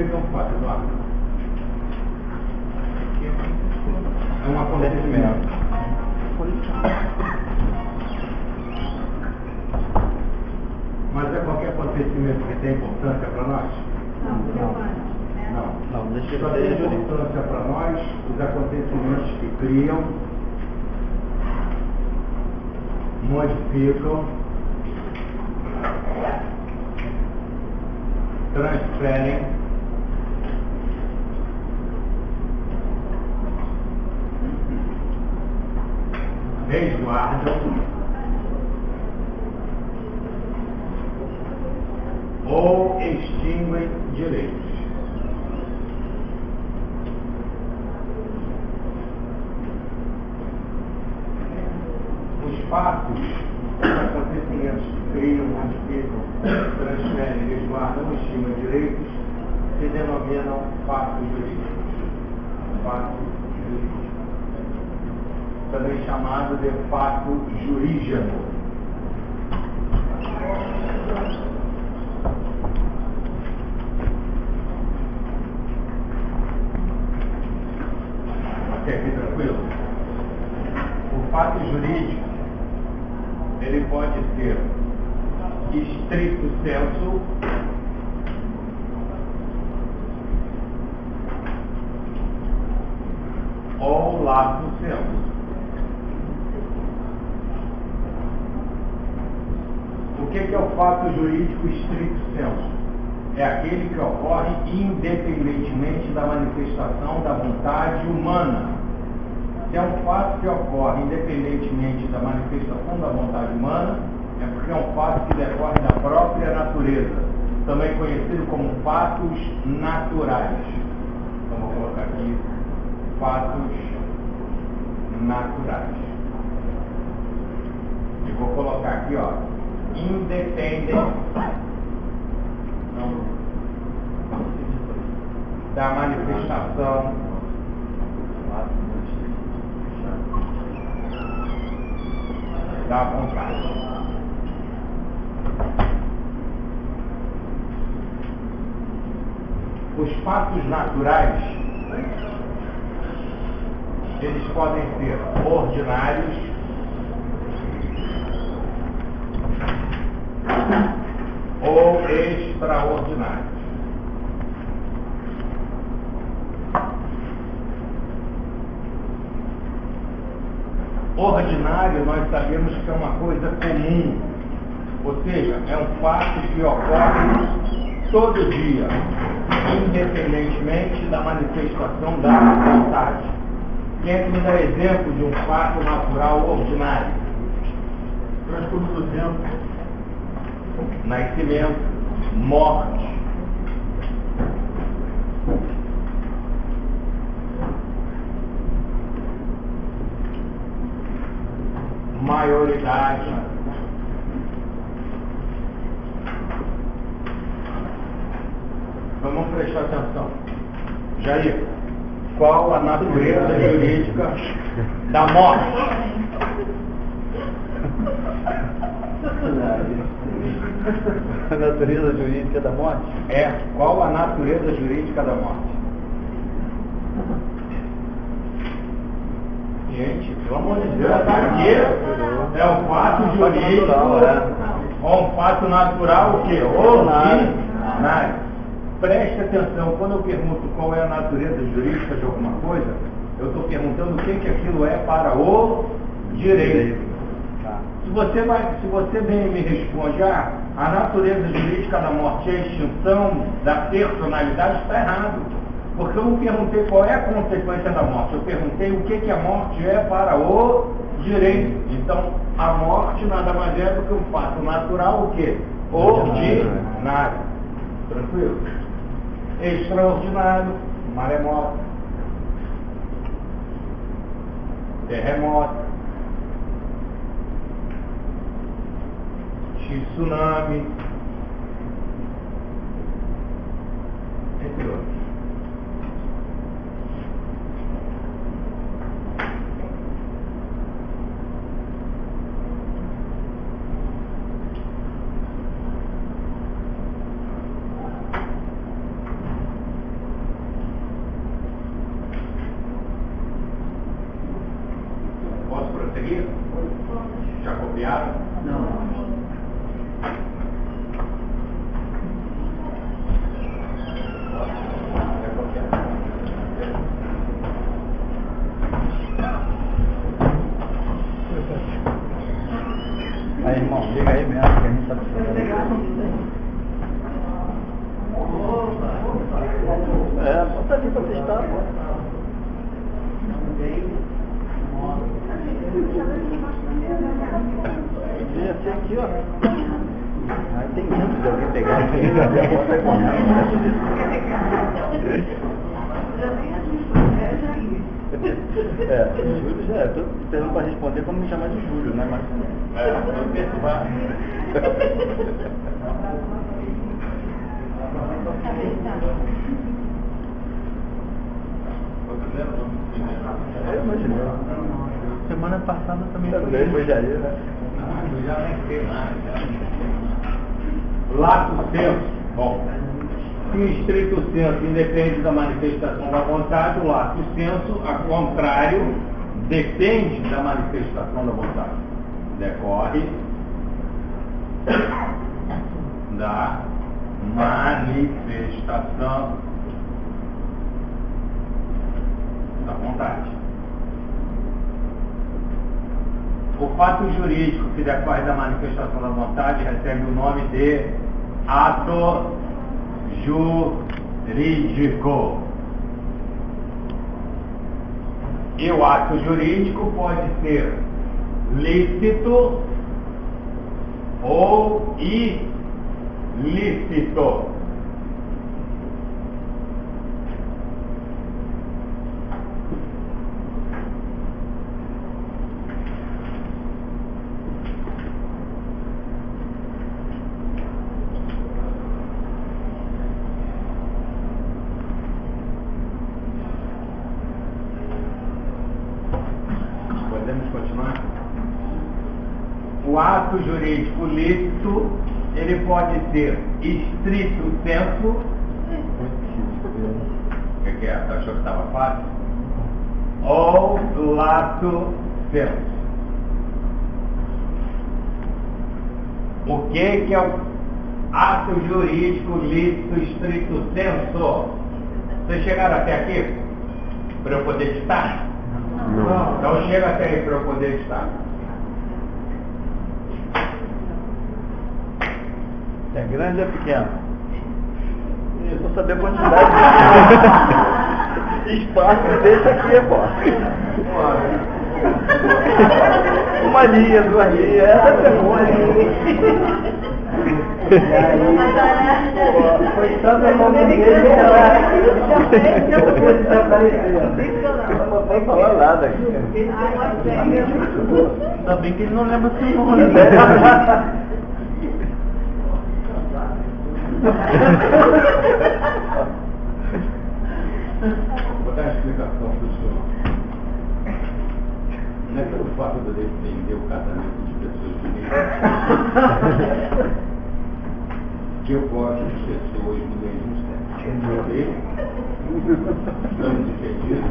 que é um fato, Eduardo? É um acontecimento. Mas é qualquer acontecimento que tem importância para nós? Não. Deixa eu Só tem importância para nós os acontecimentos que criam, modificam, transferem, resguardam ou extinguem direitos. Os fatos, os acontecimentos que criam, modificam, transferem, resguardam ou extinguem direitos se denominam fatos jurídicos. Fatos jurídicos. Também chamado de fato jurígeno. Até aqui tranquilo? O fato jurídico, ele pode ser estricto sensu ou lato sensu. O que é o fato jurídico estricto sensu? É aquele que ocorre independentemente da manifestação da vontade humana. Se é um fato que ocorre independentemente da manifestação da vontade humana, é porque é um fato que decorre da própria natureza, também conhecido como fatos naturais. Então vou colocar aqui fatos naturais. E vou colocar aqui, ó, independente da manifestação da vontade. Os fatos naturais, eles podem ser ordinários ou extraordinários. Ordinário nós sabemos que é uma coisa comum, ou seja, é um fato que ocorre todo dia, independentemente da manifestação da vontade. Quem é que me dá exemplo de um fato natural ordinário? Transcurso do tempo, nascimento, morte, maioridade, vamos prestar atenção. Jair, qual a natureza jurídica da morte? A natureza jurídica da morte? É, qual a natureza jurídica da morte? Gente, pelo amor de Deus, tá aqui. É um fato jurídico, ou um fato natural, o quê? Ordinário. Preste atenção, quando eu pergunto qual é a natureza jurídica de alguma coisa, eu estou perguntando o que aquilo é para o direito. Se você vem e me responde, a natureza jurídica da morte é a extinção da personalidade, está errado. Porque eu não perguntei qual é a consequência da morte, eu perguntei o que a morte é para o direito. Então, a morte nada mais é do que um fato natural, o quê? Ordinário. Tranquilo? Extraordinário, maremoto, terremoto, tsunami, entre outros. copiaram? Não. Aí, irmão, liga aí mesmo, que a gente tá precisando. Bota ali pra testar, pô. Podia ser aqui, ó. Aí tem muito de alguém pegar aqui. Júlio já é. Tô esperando pra responder como me chamar de Júlio, né? Mas... Vou perturbar. Eu imaginei. Semana passada também foi janeiro, né? Eu já nem sei mais. Lato senso. Bom, se o estrito senso independe da manifestação da vontade, o lato senso, ao contrário, depende da manifestação da vontade. Decorre da manifestação da vontade. O fato jurídico que decorre da manifestação da vontade recebe o nome de ato jurídico. E o ato jurídico pode ser lícito ou ilícito. Podemos continuar? O ato jurídico lícito, ele pode ser estrito sensu. O que é? Você achou que estava fácil? Ou lato sensu. O que é o ato jurídico lícito estrito sensu? Vocês chegaram até aqui? Para eu poder ditar? Não. Então chega até aí para eu poder ditar. É grande ou é pequeno? Eu vou saber a quantidade de espaço deixa aqui, pô. Uma linha, duas linhas, essa é boa, hein? Foi tanto a mão dele que não vai falar nada aqui. Ainda bem que ele não lembra seu nome. Vou dar uma explicação para o senhor. Não é pelo fato de eu defender o casamento de pessoas jurídicas que eu gosto de pessoas do mesmo sexo. Ok? Estamos entendidos?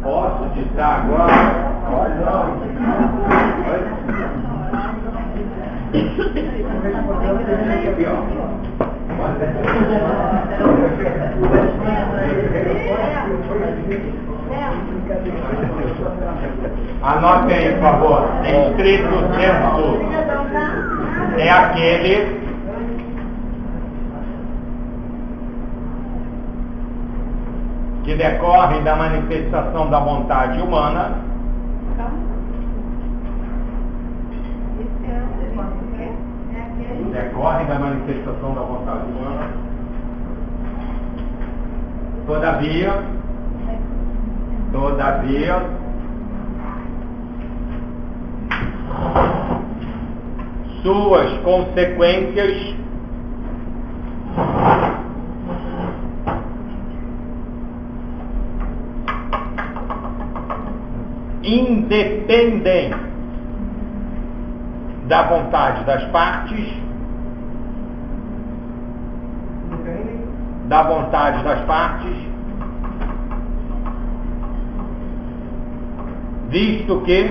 Posso ditar agora? Aqui, ó. Anotem aí, por favor. Estrito sensu é aquele que decorre da manifestação da vontade humana decorre da manifestação da vontade humana. Todavia, suas consequências independem da vontade das partes, visto que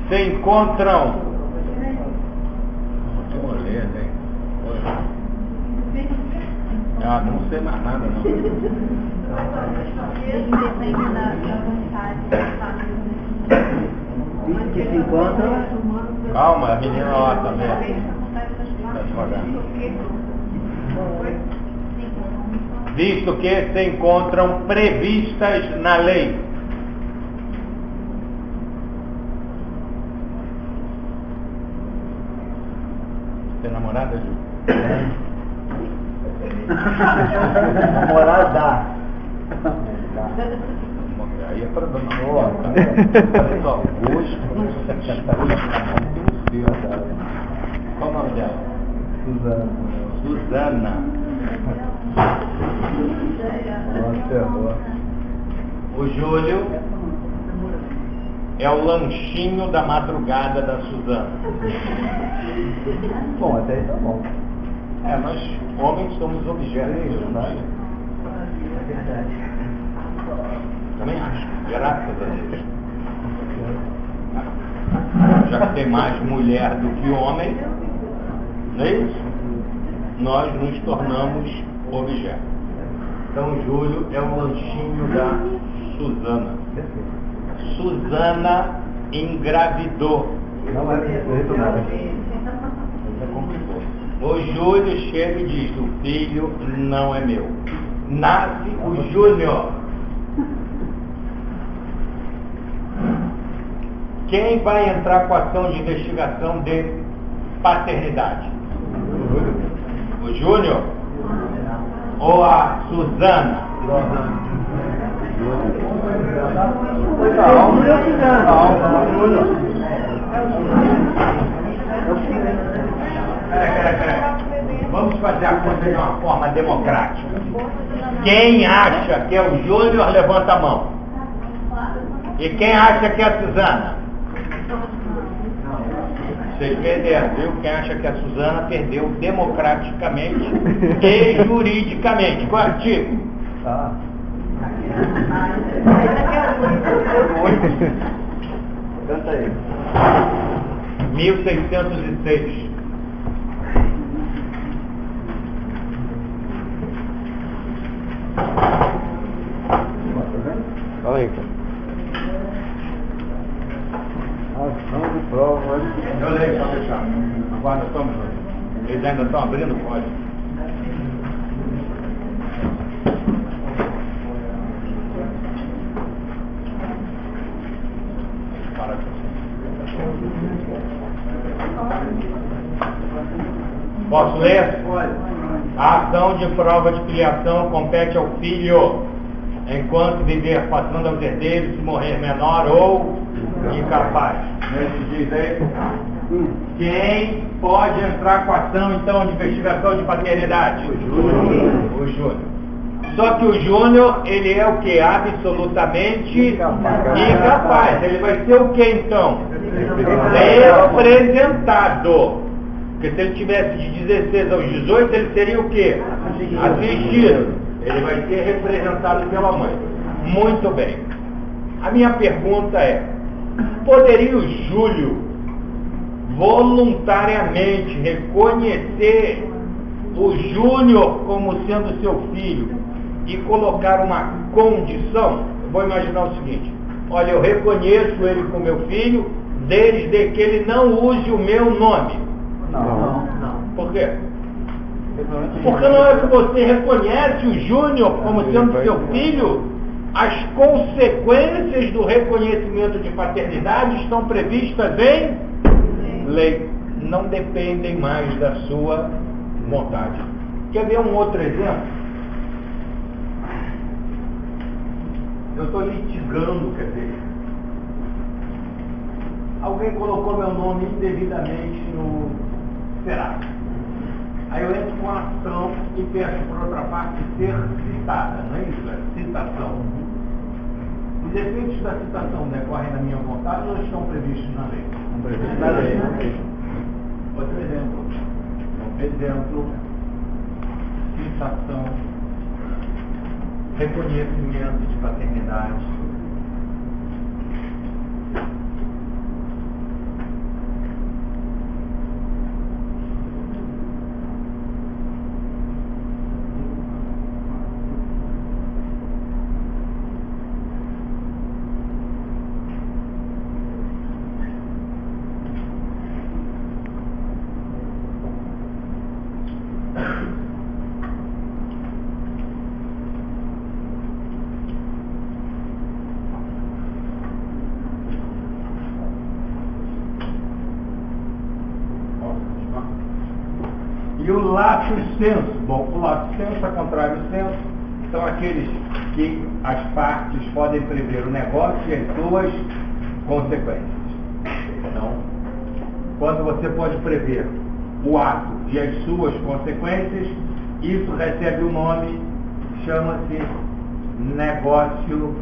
se encontram não sei mais nada não. Que se encontram. Calma, a menina lá também. Tá devagar. Visto que se encontram previstas na lei. Tem namorada, Ju? Namorada. Aí é pra dona Boa. Augusto. Qual o nome dela? Suzana. O Júlio é o lanchinho da madrugada da Suzana. Bom, até aí tá bom. Nós homens somos objetos, não é? Também acho, graças a Deus. Já que tem mais mulher do que homem, não é isso? Nós nos tornamos objetos. Então o Júlio é o lanchinho da Suzana. Suzana engravidou. Não é perfeito, nada. O Júlio chega e diz: o filho não é meu. Nasce o Júnior. Quem vai entrar com a ação de investigação de paternidade? O Júnior ou a Suzana? Vamos fazer a coisa de uma forma democrática. Quem acha que é o Júnior, levanta a mão. E quem acha que é a Suzana? Vocês perderam, viu? Quem acha que é a Suzana perdeu democraticamente e juridicamente. Qual artigo? Canta aí. 1606. Fala aí, cara. Ação de prova. Eu leio, pode deixar. Aguarda só um minuto. Eles ainda estão abrindo o código. Posso ler? Pode. A ação de prova de filiação compete ao filho, enquanto viver passando aos herdeiros, se morrer menor ou incapaz. Diz aí. Quem pode entrar com a ação, então, de investigação de paternidade? O Júnior. Só que o Júnior, ele é o que? Absolutamente incapaz. Ele vai ser o que, então? Representado. Porque se ele tivesse de 16 aos 18, ele seria o quê? Assistido. Ele vai ser representado pela mãe. Muito bem. A minha pergunta é: poderia o Júlio voluntariamente reconhecer o Júnior como sendo seu filho e colocar uma condição? Eu vou imaginar o seguinte: olha, eu reconheço ele como meu filho desde que ele não use o meu nome. Não. Por quê? Porque não é que você reconhece o Júnior como sendo seu filho, as consequências do reconhecimento de paternidade estão previstas em lei. Não dependem mais da sua vontade. Quer ver um outro exemplo? Eu estou litigando, quer dizer, alguém colocou meu nome indevidamente no Serasa. Aí eu entro com a ação e peço por outra parte ser citada, não é isso? É citação. Os efeitos da citação decorrem da minha vontade ou estão previstos na lei? Não previsto na lei. Outro exemplo. Exemplo. Citação. Reconhecimento de paternidade. E o lato sensu. Bom, o lato sensu, a contrário do senso, são aqueles que as partes podem prever o negócio e as suas consequências. Então, quando você pode prever o ato e as suas consequências, isso recebe o nome, chama-se negócio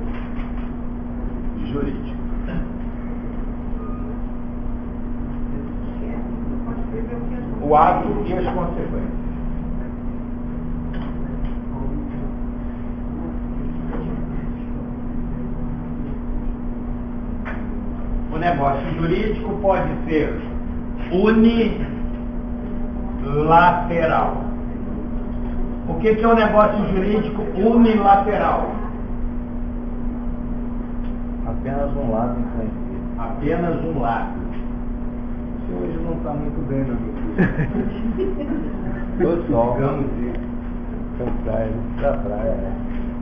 jurídico. O ato e as consequências. O negócio jurídico pode ser unilateral. O que é um negócio jurídico unilateral? Apenas um lado influencia. Apenas um lado. Você hoje não está muito bem na minha vida. Do sol. Digamos isso. Da praia,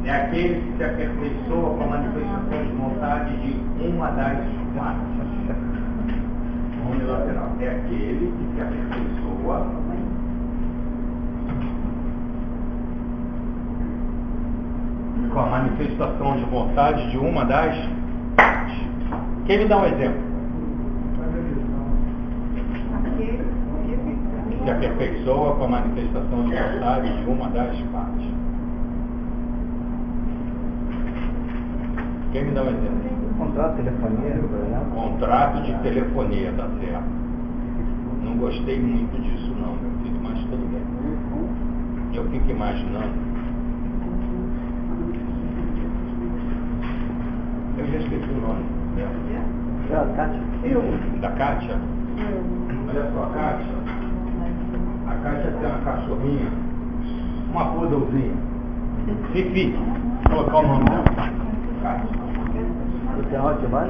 É aquele que se aperfeiçoa com a manifestação de vontade de uma das partes. Unilateral. É aquele que se aperfeiçoa com a manifestação de vontade de uma das partes. Quem me dá um exemplo? Se aperfeiçoa com a manifestação de vontade de uma das partes. Quem me dá um exemplo? Contrato de telefonia, por exemplo. Contrato de telefonia, tá certo. Não gostei muito disso não, meu filho, mas tudo bem. Eu fico imaginando. Eu já esqueci o nome dela. Kátia. Da Kátia? Olha só, a Kátia. A Kátia tem uma cachorrinha, uma poodlezinha. Fifi, vou colocar o nome dela. Kátia. Você é ótimo, cara?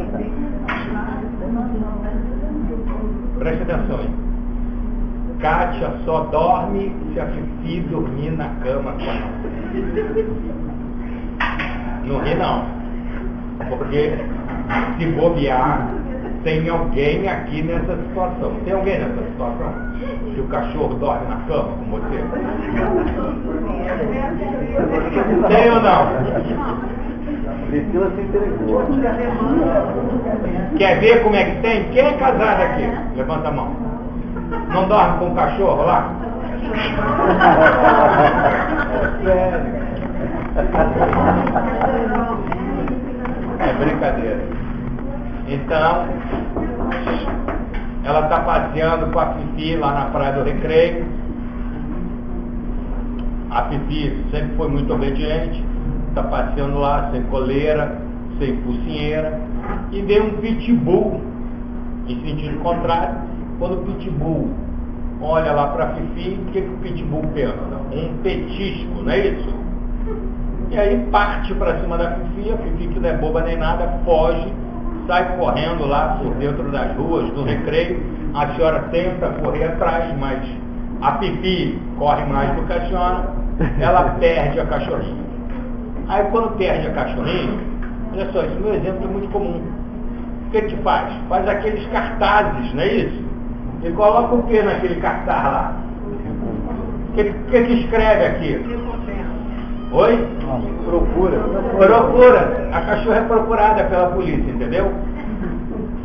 Preste atenção aí. Kátia só dorme se a Fifi dormir na cama com ela. Não ri não. Porque se bobear, tem alguém aqui nessa situação. Tem alguém nessa situação? Que o cachorro dorme na cama com você? Tem ou não? Priscila se entregou. Quer ver como é que tem? Quem é casado aqui? Levanta a mão. Não dorme com o cachorro lá? É brincadeira. Então, ela está passeando com a Fifi lá na Praia do Recreio. A Fifi sempre foi muito obediente. Está passeando lá sem coleira, sem focinheira. E vem um pitbull, em sentido contrário. Quando o pitbull olha lá para a Fifi, o que o pitbull pensa? Um petisco, não é isso? E aí parte para cima da Fifi, a Fifi, que não é boba nem nada, foge, sai correndo lá por dentro das ruas, do Recreio. A senhora tenta correr atrás, mas a Fifi corre mais do que a senhora, ela perde a cachorrinha. Aí quando perde a cachorrinha, olha só, esse meu exemplo é muito comum. O que faz? Faz aqueles cartazes, não é isso? E coloca o que naquele cartaz lá? O que escreve aqui? Oi? Procura. Procura. A cachorra é procurada pela polícia, entendeu?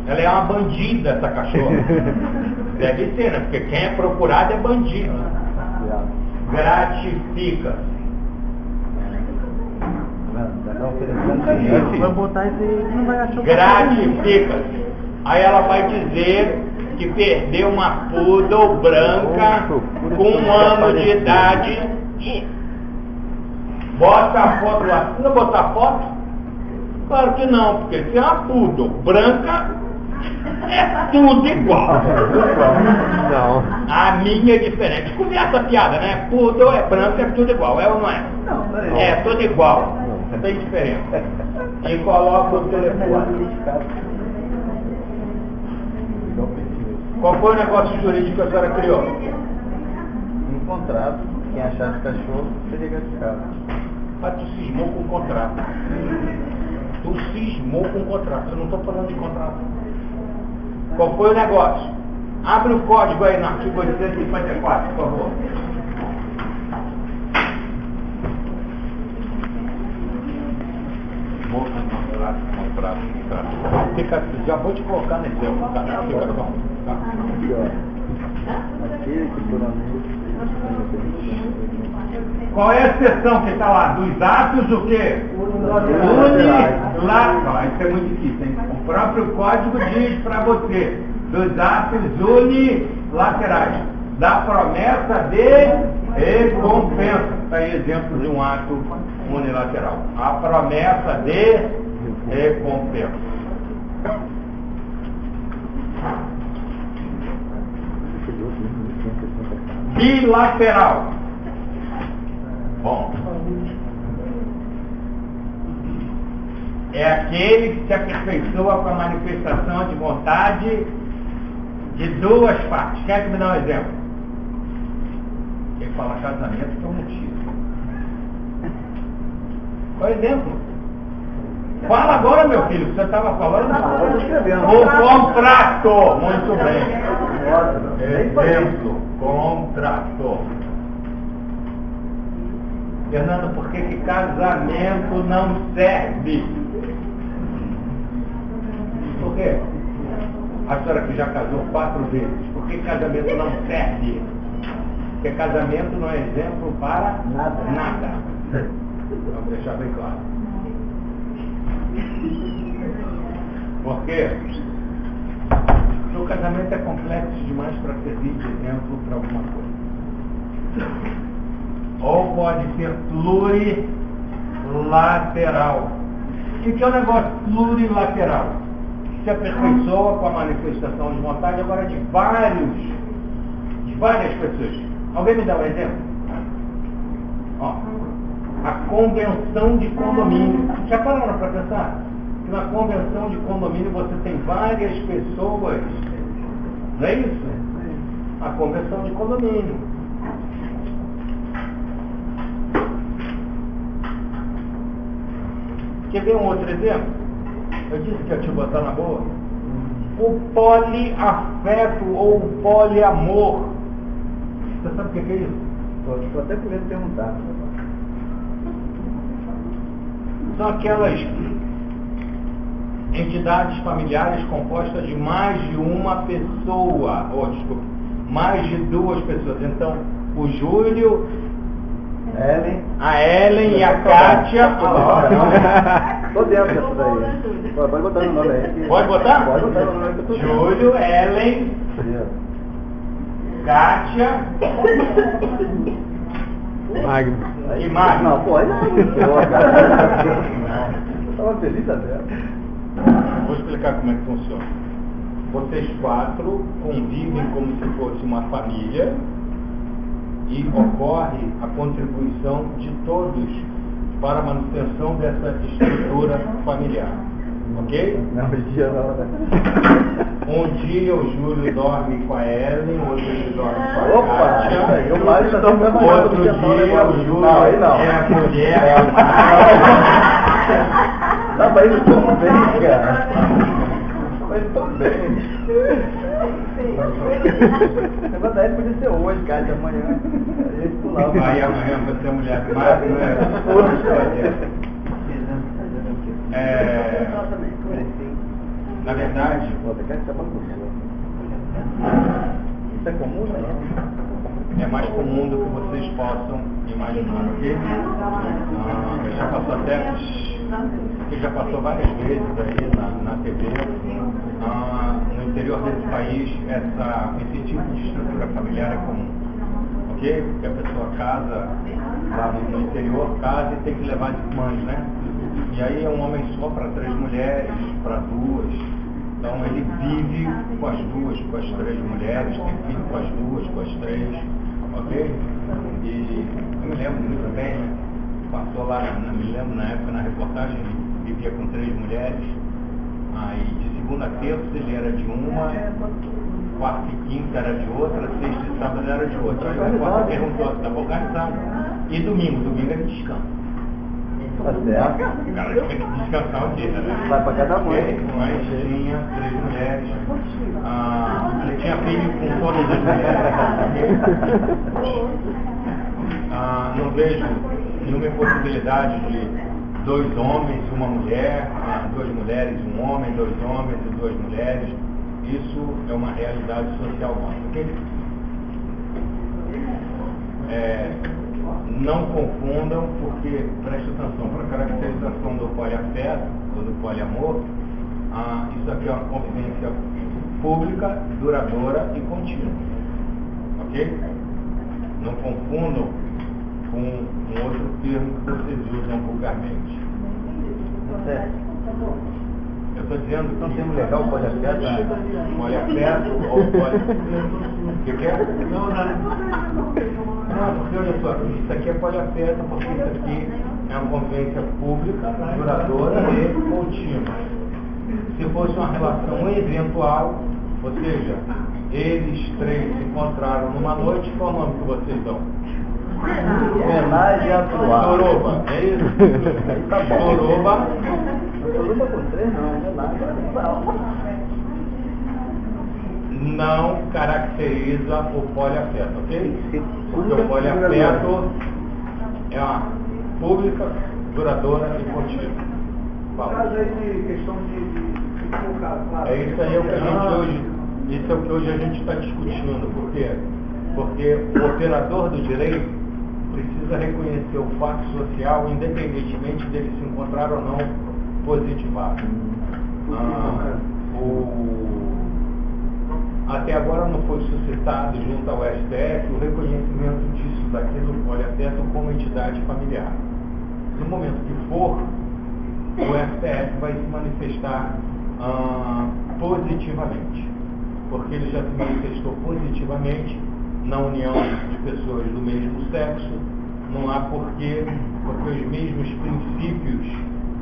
Ela é uma bandida, essa cachorra. Deve ser, né? Porque quem é procurado é bandido. Gratifica. Vai botar isso aí, não vai achar. Gratifica-se. Aí ela vai dizer que perdeu uma poodle branca com 1 ano de idade. Bota a foto lá. Não botar foto? Claro que não, porque se é uma poodle branca, é tudo igual. Não. A minha é diferente. Conversa piada, né? Poodle é branco, é tudo igual. É ou não é? Não, É tudo igual. Não tem diferença. E coloca o telefone. Qual foi o negócio jurídico que a senhora criou? Um contrato, quem achasse cachorro seria gratificado. Mas tu cismou com o contrato. Tu cismou com o contrato. Eu não estou falando de contrato. Qual foi o negócio? Abre o código aí no artigo 854, por favor. Contrato. Fica, já vou te colocar nesse exemplo, tá? Fica só. Tá? Aquele que por Qual é a seção que está lá? Dos atos o quê? Unilaterais. Isso é muito difícil, hein? O próprio código diz para você dos atos unilaterais, da promessa de recompensa. Está aí exemplo de um ato unilateral. A promessa de recompensa. Bilateral. Bom, é aquele que se aperfeiçoa com a manifestação de vontade de 2 partes. Quer que me dá um exemplo? Quem fala casamento é um motivo. Qual é o exemplo? Fala agora, meu filho, que você estava falando. O contrato. Muito bem. Exemplo. Contrato. Fernando, por que casamento não serve? Por quê? A senhora que já casou 4 vezes, por que casamento não serve? Porque casamento não é exemplo para nada. Vamos deixar bem claro. Por quê? Porque o casamento é complexo demais para servir de exemplo para alguma coisa. Ou pode ser plurilateral. O que é o negócio plurilateral? Que se aperfeiçoa com a manifestação de vontade agora de várias pessoas. Alguém me dá um exemplo? Ó, a convenção de condomínio. Já pararam para pensar? Que na convenção de condomínio você tem várias pessoas. Não é isso? A convenção de condomínio. Quer ver um outro exemplo? Eu disse que eu te botar na boa. O poliafeto ou o poliamor. Você sabe o que é isso? Estou até com medo de perguntar. São aquelas entidades familiares compostas de mais de uma pessoa. Desculpa, mais de 2 pessoas. Então, o Júlio, a Ellen e a Kátia. Estou dentro dessa daí. Pode botar no nome aí. Pode botar? Pode botar no nome aí que eu tô dentro. Júlio, Ellen, Kátia e Magno. Não, pô, aí não. Eu estava feliz até. Vou explicar como é que funciona. Vocês 4 convivem como se fosse uma família e ocorre a contribuição de todos para a manutenção dessa estrutura familiar. Ok? Não, dia não. Um dia o Júlio dorme com a Ellen, outro ele dorme com a Opa! Kátia. Eu mais já dorme com Outro dia o Júlio é a mulher. Tava indo tão bem, cara. Tava indo tão bem. O negócio da podia ser hoje, cara, de amanhã. Aí amanhã vai ser a mulher do Marco, não é? Na verdade, isso é comum, né? é mais comum do que vocês possam imaginar, ok? Já passou até que já passou várias vezes aí na TV, no interior desse país, esse tipo de estrutura familiar é comum. Ok? Porque a pessoa casa lá no interior, casa e tem que levar as mães, né? E aí é um homem só para 3 mulheres, para 2. Então ele vive com as 2, com as 3 mulheres, tem filho com as 2, com as 3, ok? E eu me lembro muito bem, né? Passou lá, me lembro na época na reportagem, ele vivia com 3 mulheres, aí de segunda a terça ele era de uma, quarta e quinta era de outra, sexta e sábado era de outra. Aí o repórter perguntou, estava organizado. E domingo era descanso. Tá certo. O cara tinha que descansar o dia, né? Vai pra cada mãe. Mas tinha 3 mulheres. Ele tinha filho com todas as mulheres. Não vejo nenhuma possibilidade de 2 homens, 1 mulher, 2 mulheres, 1 homem, 2 homens e 2 mulheres. Isso é uma realidade social nossa. Okay? Não confundam, porque, preste atenção, para a caracterização do poliafeto ou do poliamor, isso aqui é uma convivência pública, duradoura e contínua. Ok? Não confundam com um outro termo que vocês usam vulgarmente. Eu estou dizendo que não tem legal poliafeto? Poliafeto ou o que é? Não, porque olha só, isso aqui é poliafeto, porque isso aqui é uma convivência pública, duradoura e contínua. Se fosse uma relação eventual, ou seja, eles 3 se encontraram numa noite, qual é o nome que vocês dão? Homenagem à tua. Soroba, é isso? Aí tá bom. Soroba. Soroba com 3 não, homenagem à tua. Não caracteriza o poliafeto, ok? Porque o poliafeto é uma pública, duradoura e contínua. É isso aí, isso é o que hoje a gente está discutindo. Por quê? Porque o operador do direito precisa reconhecer o fato social, independentemente dele se encontrar ou não positivado. Até agora não foi suscitado junto ao STF o reconhecimento disso daqui do poliafeto como entidade familiar. No momento que for, o STF vai se manifestar positivamente, porque ele já se manifestou positivamente na união de pessoas do mesmo sexo. Não há porquê, porque os mesmos princípios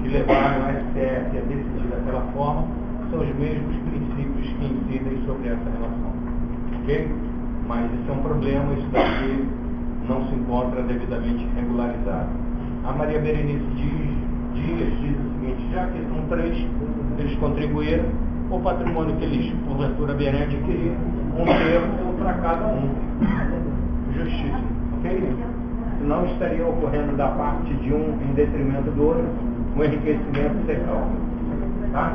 que levaram o STF a decidir daquela forma são os mesmos princípios que incidem sobre essa relação. Ok? Mas isso é um problema, isso daqui não se encontra devidamente regularizado. A Maria Berenice Dias diz o seguinte: já que são 3, eles contribuíram, o patrimônio que eles, porventura, bem adquiriram, 1/3 para cada um. Justiça. Ok? Senão estaria ocorrendo da parte de um em detrimento do outro, um enriquecimento legal. Tá?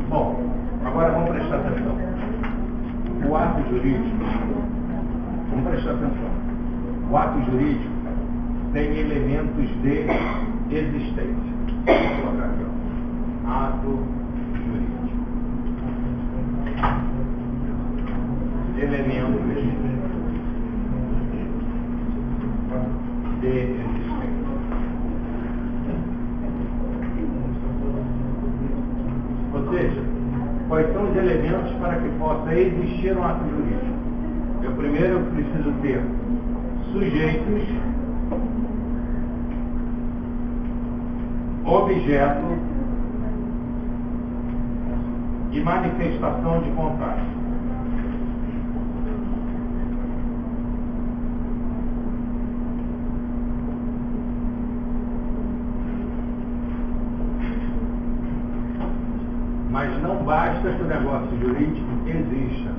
Bom, agora vamos prestar atenção. O ato jurídico, vamos prestar atenção. O ato jurídico tem elementos de existência. Vou colocar aqui, ó. Ato jurídico. Elementos de existência. Ou seja, quais são os elementos para que possa existir um ato jurídico? Eu primeiro preciso ter sujeitos, objeto e manifestação de vontade. Mas não basta que o negócio jurídico exista.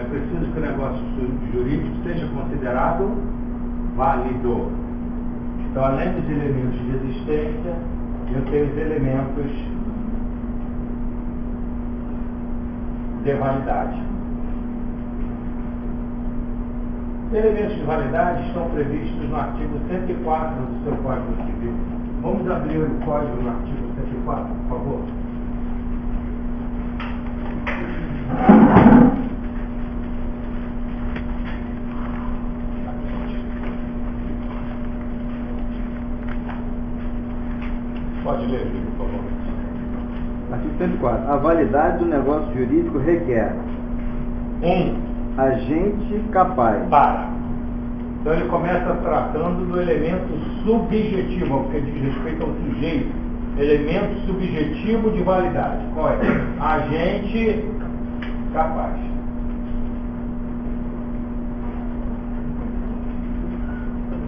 É preciso que o negócio jurídico seja considerado válido. Então, além dos elementos de existência, eu tenho os elementos de validade. Elementos de validade estão previstos no artigo 104 do seu Código Civil. Vamos abrir o código no artigo 104, por favor. Pode ler, por favor. Artigo 104. A validade do negócio jurídico requer agente capaz. Então ele começa tratando do elemento subjetivo, porque diz respeito ao sujeito. Elemento subjetivo de validade. Qual é? Agente capaz.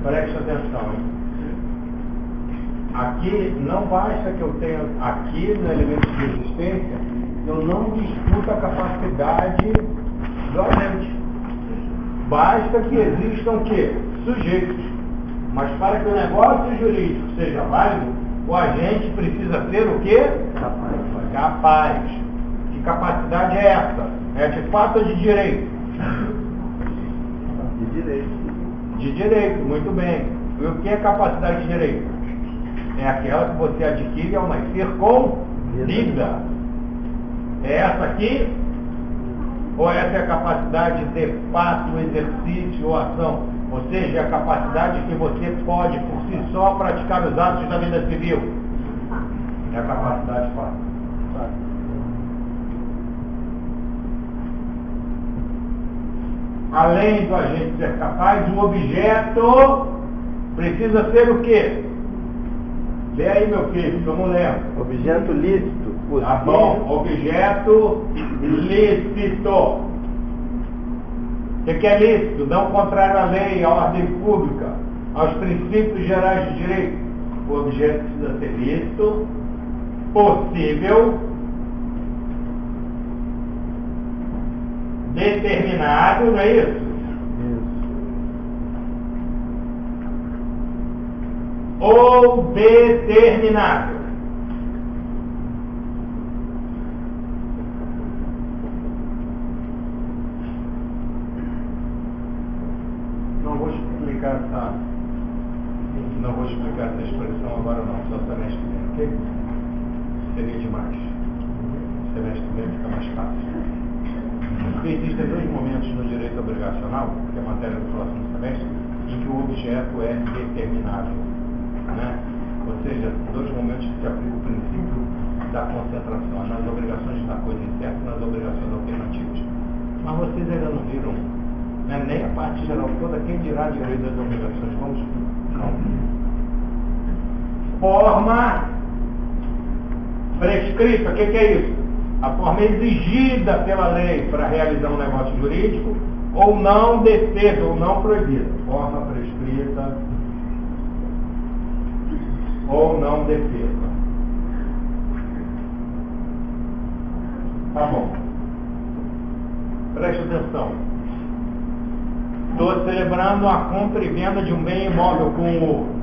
Preste atenção, hein? Aqui não basta que eu tenha, aqui no elemento de existência, eu não disputo a capacidade do agente. Basta que existam o quê? Sujeitos. Mas para que o negócio jurídico seja válido, o agente precisa ser o quê? Capaz. Que capacidade é essa? É de fato ou de direito? De direito. De direito, muito bem. E o que é capacidade de direito? É aquela que você adquire ao nascer com vida. É essa aqui? Ou essa é a capacidade de fato, exercício ou ação? Ou seja, a capacidade que você pode, por si só, praticar os atos da vida civil. É a capacidade fácil. Além do agente ser capaz, o objeto precisa ser o quê? Lê aí, meu filho, que eu não lembro. Objeto lícito. Tá bom, objeto lícito. O que é lícito? Não contrário à lei, à ordem pública, aos princípios gerais de direito. O objeto precisa ser lícito, possível, determinado, não é isso? Ou determinado. Não vou explicar essa expressão agora não, só semestre que vem, ok? Seria demais. Semestre que vem fica mais fácil. Porque existem dois momentos no direito obrigacional, que é a matéria do próximo semestre, em que o objeto é determinável. Né? Ou seja, dois momentos que se aplica o princípio da concentração, nas obrigações da coisa incerta e nas obrigações alternativas. Mas vocês ainda não viram, né? Nem a parte geral toda, quem dirá direito das obrigações? Vamos forma prescrita, o que é isso? A forma exigida pela lei para realizar um negócio jurídico, ou não detida, ou não proibida. Forma prescrita ou não detida. Tá bom. Preste atenção. Estou celebrando a compra e venda de um bem imóvel com o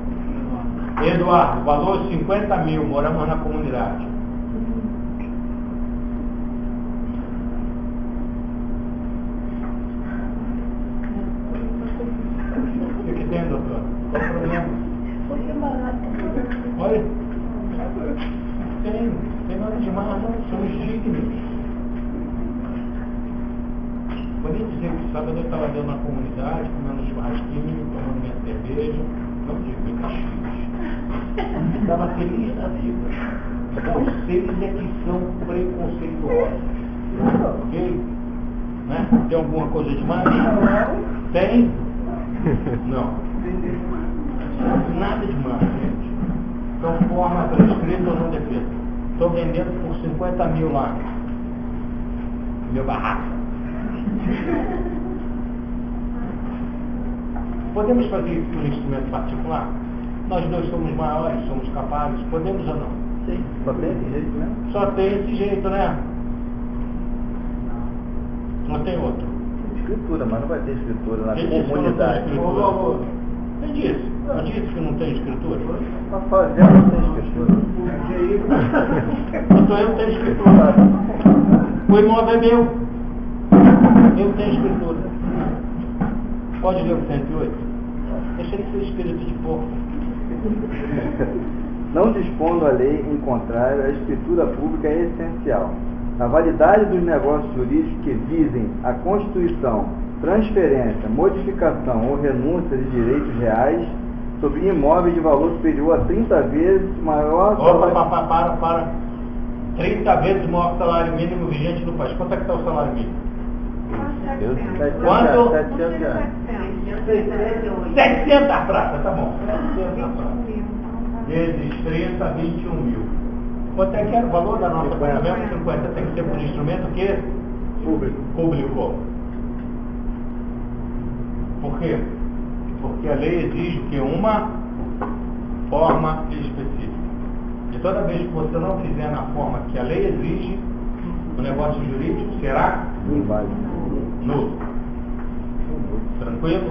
Eduardo, valor 50 mil, moramos na comunidade. O que tem, doutor? Qual o problema? Olha, tem nada demais, não, somos dignos. Podia dizer que sábado eu estava dentro na comunidade, comendo churrasquinho, tomando minha cerveja, não digo, castigo. Estava feliz da vida. Vocês é que são preconceituosos. Ok? Né? Tem alguma coisa demais? Tem? Não. Nada demais, gente. Então, forma prescrita ou não defesa. Estou vendendo por 50 mil lá. Meu barraco. Podemos fazer isso por instrumento particular? Nós dois somos maiores, somos capazes, podemos ou não? Sim, só tem esse jeito, né? Só tem esse jeito, né? Não tem outro. Escritura, mas não vai ter escritura na Quem disse que não tem comunidade. escritura? Quem disse? Quem disse que não tem escritura? Está fazendo não tem escritura. Então eu não tenho escritura. O imóvel é meu. Eu tenho escritura. Pode ler o 108? Deixa ele ser espírito de porco. Não dispondo a lei em contrário, a escritura pública é essencial. A validade dos negócios jurídicos que visem a constituição, transferência, modificação ou renúncia de direitos reais sobre imóveis de valor superior a 30 vezes maior... Opa, para. 30 vezes maior que o salário mínimo vigente no país. Quanto é que está o salário mínimo? Quanto? 700 reais. 700 pratas, tá bom. 700 pratas. Vezes 30, 21 mil. Quanto é que era o valor da nossa pagamento? 50. Tem que ser por instrumento que? Público. Por quê? Porque a lei exige que uma forma específica. E toda vez que você não fizer na forma que a lei exige, o negócio jurídico será nulo. Tranquilo?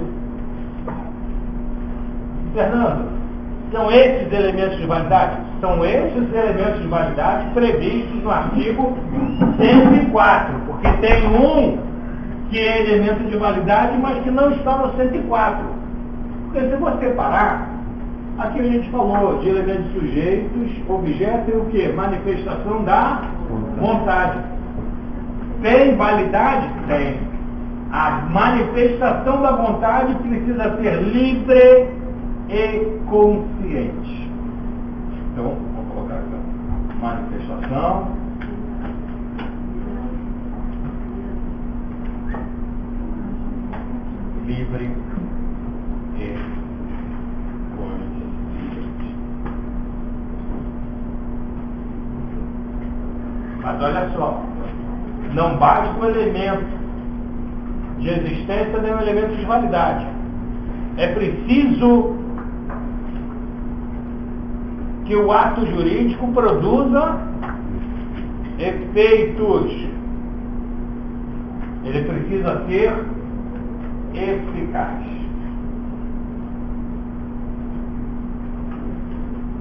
Fernando, são esses elementos de validade? São esses elementos de validade previstos no artigo 104, porque tem um que é elemento de validade, mas que não está no 104. Porque se você parar, aqui a gente falou de elementos sujeitos, objeto e o que? Manifestação da vontade. Tem validade? Tem. A manifestação da vontade precisa ser livre e consciente. Então, vamos colocar aqui. Manifestação livre e consciente. Mas olha só, não basta o elemento de existência nem o elemento de validade. É preciso que o ato jurídico produza efeitos. Ele precisa ser eficaz.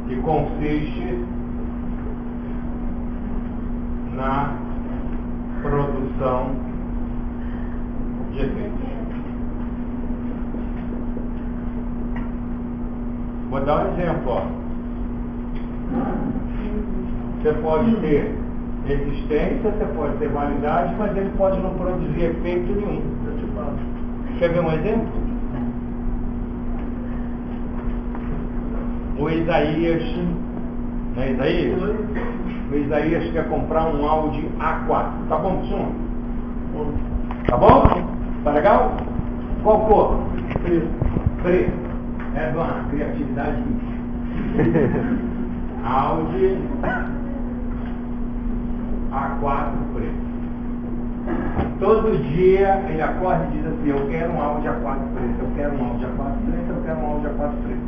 Que consiste na produção de efeitos. Vou dar um exemplo. Ó. Você pode ter existência, você pode ter validade, mas ele pode não produzir efeito nenhum. Quer ver um exemplo? O Isaías, não é Isaías? O Isaías quer comprar um Audi A4. Tá bom, pessoal? Tá bom? Tá legal? Qual cor? Preto. É de uma criatividade. Audi A4 preto. Todo dia ele acorda e diz assim: eu quero um Audi A4 preto, eu quero um Audi A4 preto, eu quero um Audi A4 preto.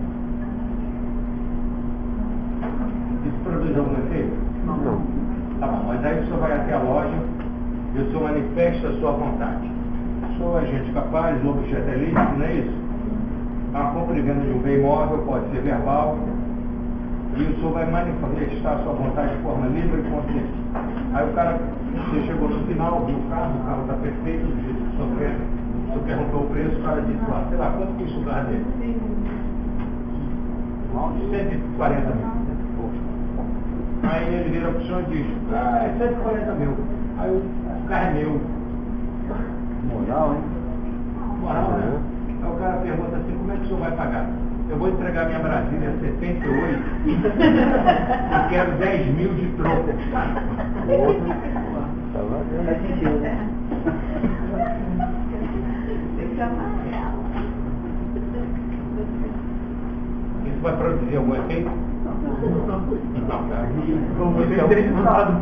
Isso produz algum efeito? Não. Tá bom, mas aí o senhor vai até a loja e o senhor manifesta a sua vontade. Sou agente capaz, no objeto é lícito, não é isso? A compra e venda de um bem imóvel pode ser verbal, e o senhor vai manifestar a sua vontade de forma livre e consciente. Aí o cara, você chegou no final, viu o carro está perfeito, do jeito que o senhor quer, o senhor perguntou o preço, o cara disse lá, sei lá, quanto custa o carro dele? 140 mil. Aí ele vira para o senhor e diz, é 140 mil. Aí o carro é meu. Moral, hein? Moral, né? Aí o cara pergunta assim, como é que o senhor vai pagar? Eu vou entregar minha Brasília 78 e quero 10 mil de troco. Isso vai produzir algum efeito? Não, cara. Você é interessado.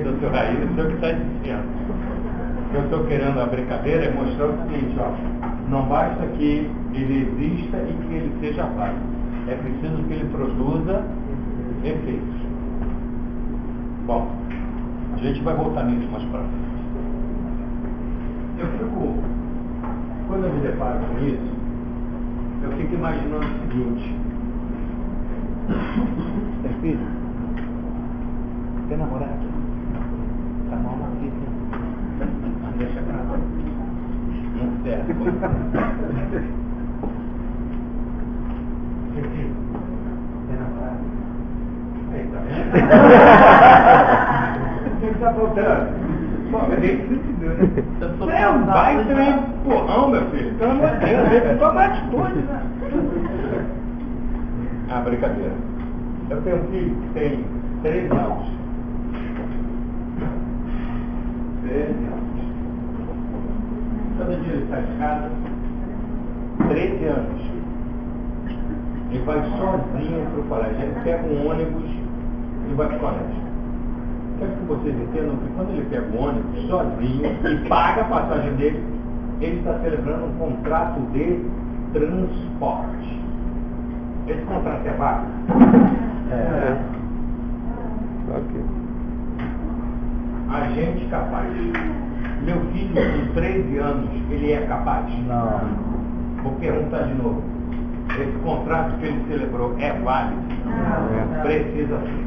Doutor Raí, o senhor que está dizendo. O que eu estou querendo a brincadeira é mostrar o seguinte, ó. Não basta que ele exista e que ele seja válido. É preciso que ele produza efeitos. Bom, a gente vai voltar nisso mais para frente. Quando eu me deparo com isso, eu fico imaginando o seguinte. Tem filho? Tem namorado? Tá mal uma filha? Deixa cá. Certo. Aí, tá vendo? O que está faltando? É um baita empurrão, meu filho. Pelo amor de Deus, ele toma atitude, né? Ah, brincadeira. Eu tenho um filho que tem 13 anos. 13 anos. Todo dia ele sai de casa. 13 anos. Ele vai sozinho para o colégio. Ele pega um ônibus e vai para o colégio. Quero que vocês entendam que quando ele pega o ônibus sozinho e paga a passagem dele, ele está celebrando um contrato de transporte. Esse contrato é válido? É. Ok. Agente capaz. Meu filho, com 13 anos, ele é capaz? Não. Vou perguntar de novo. Esse contrato que ele celebrou é válido? Não. Precisa ser.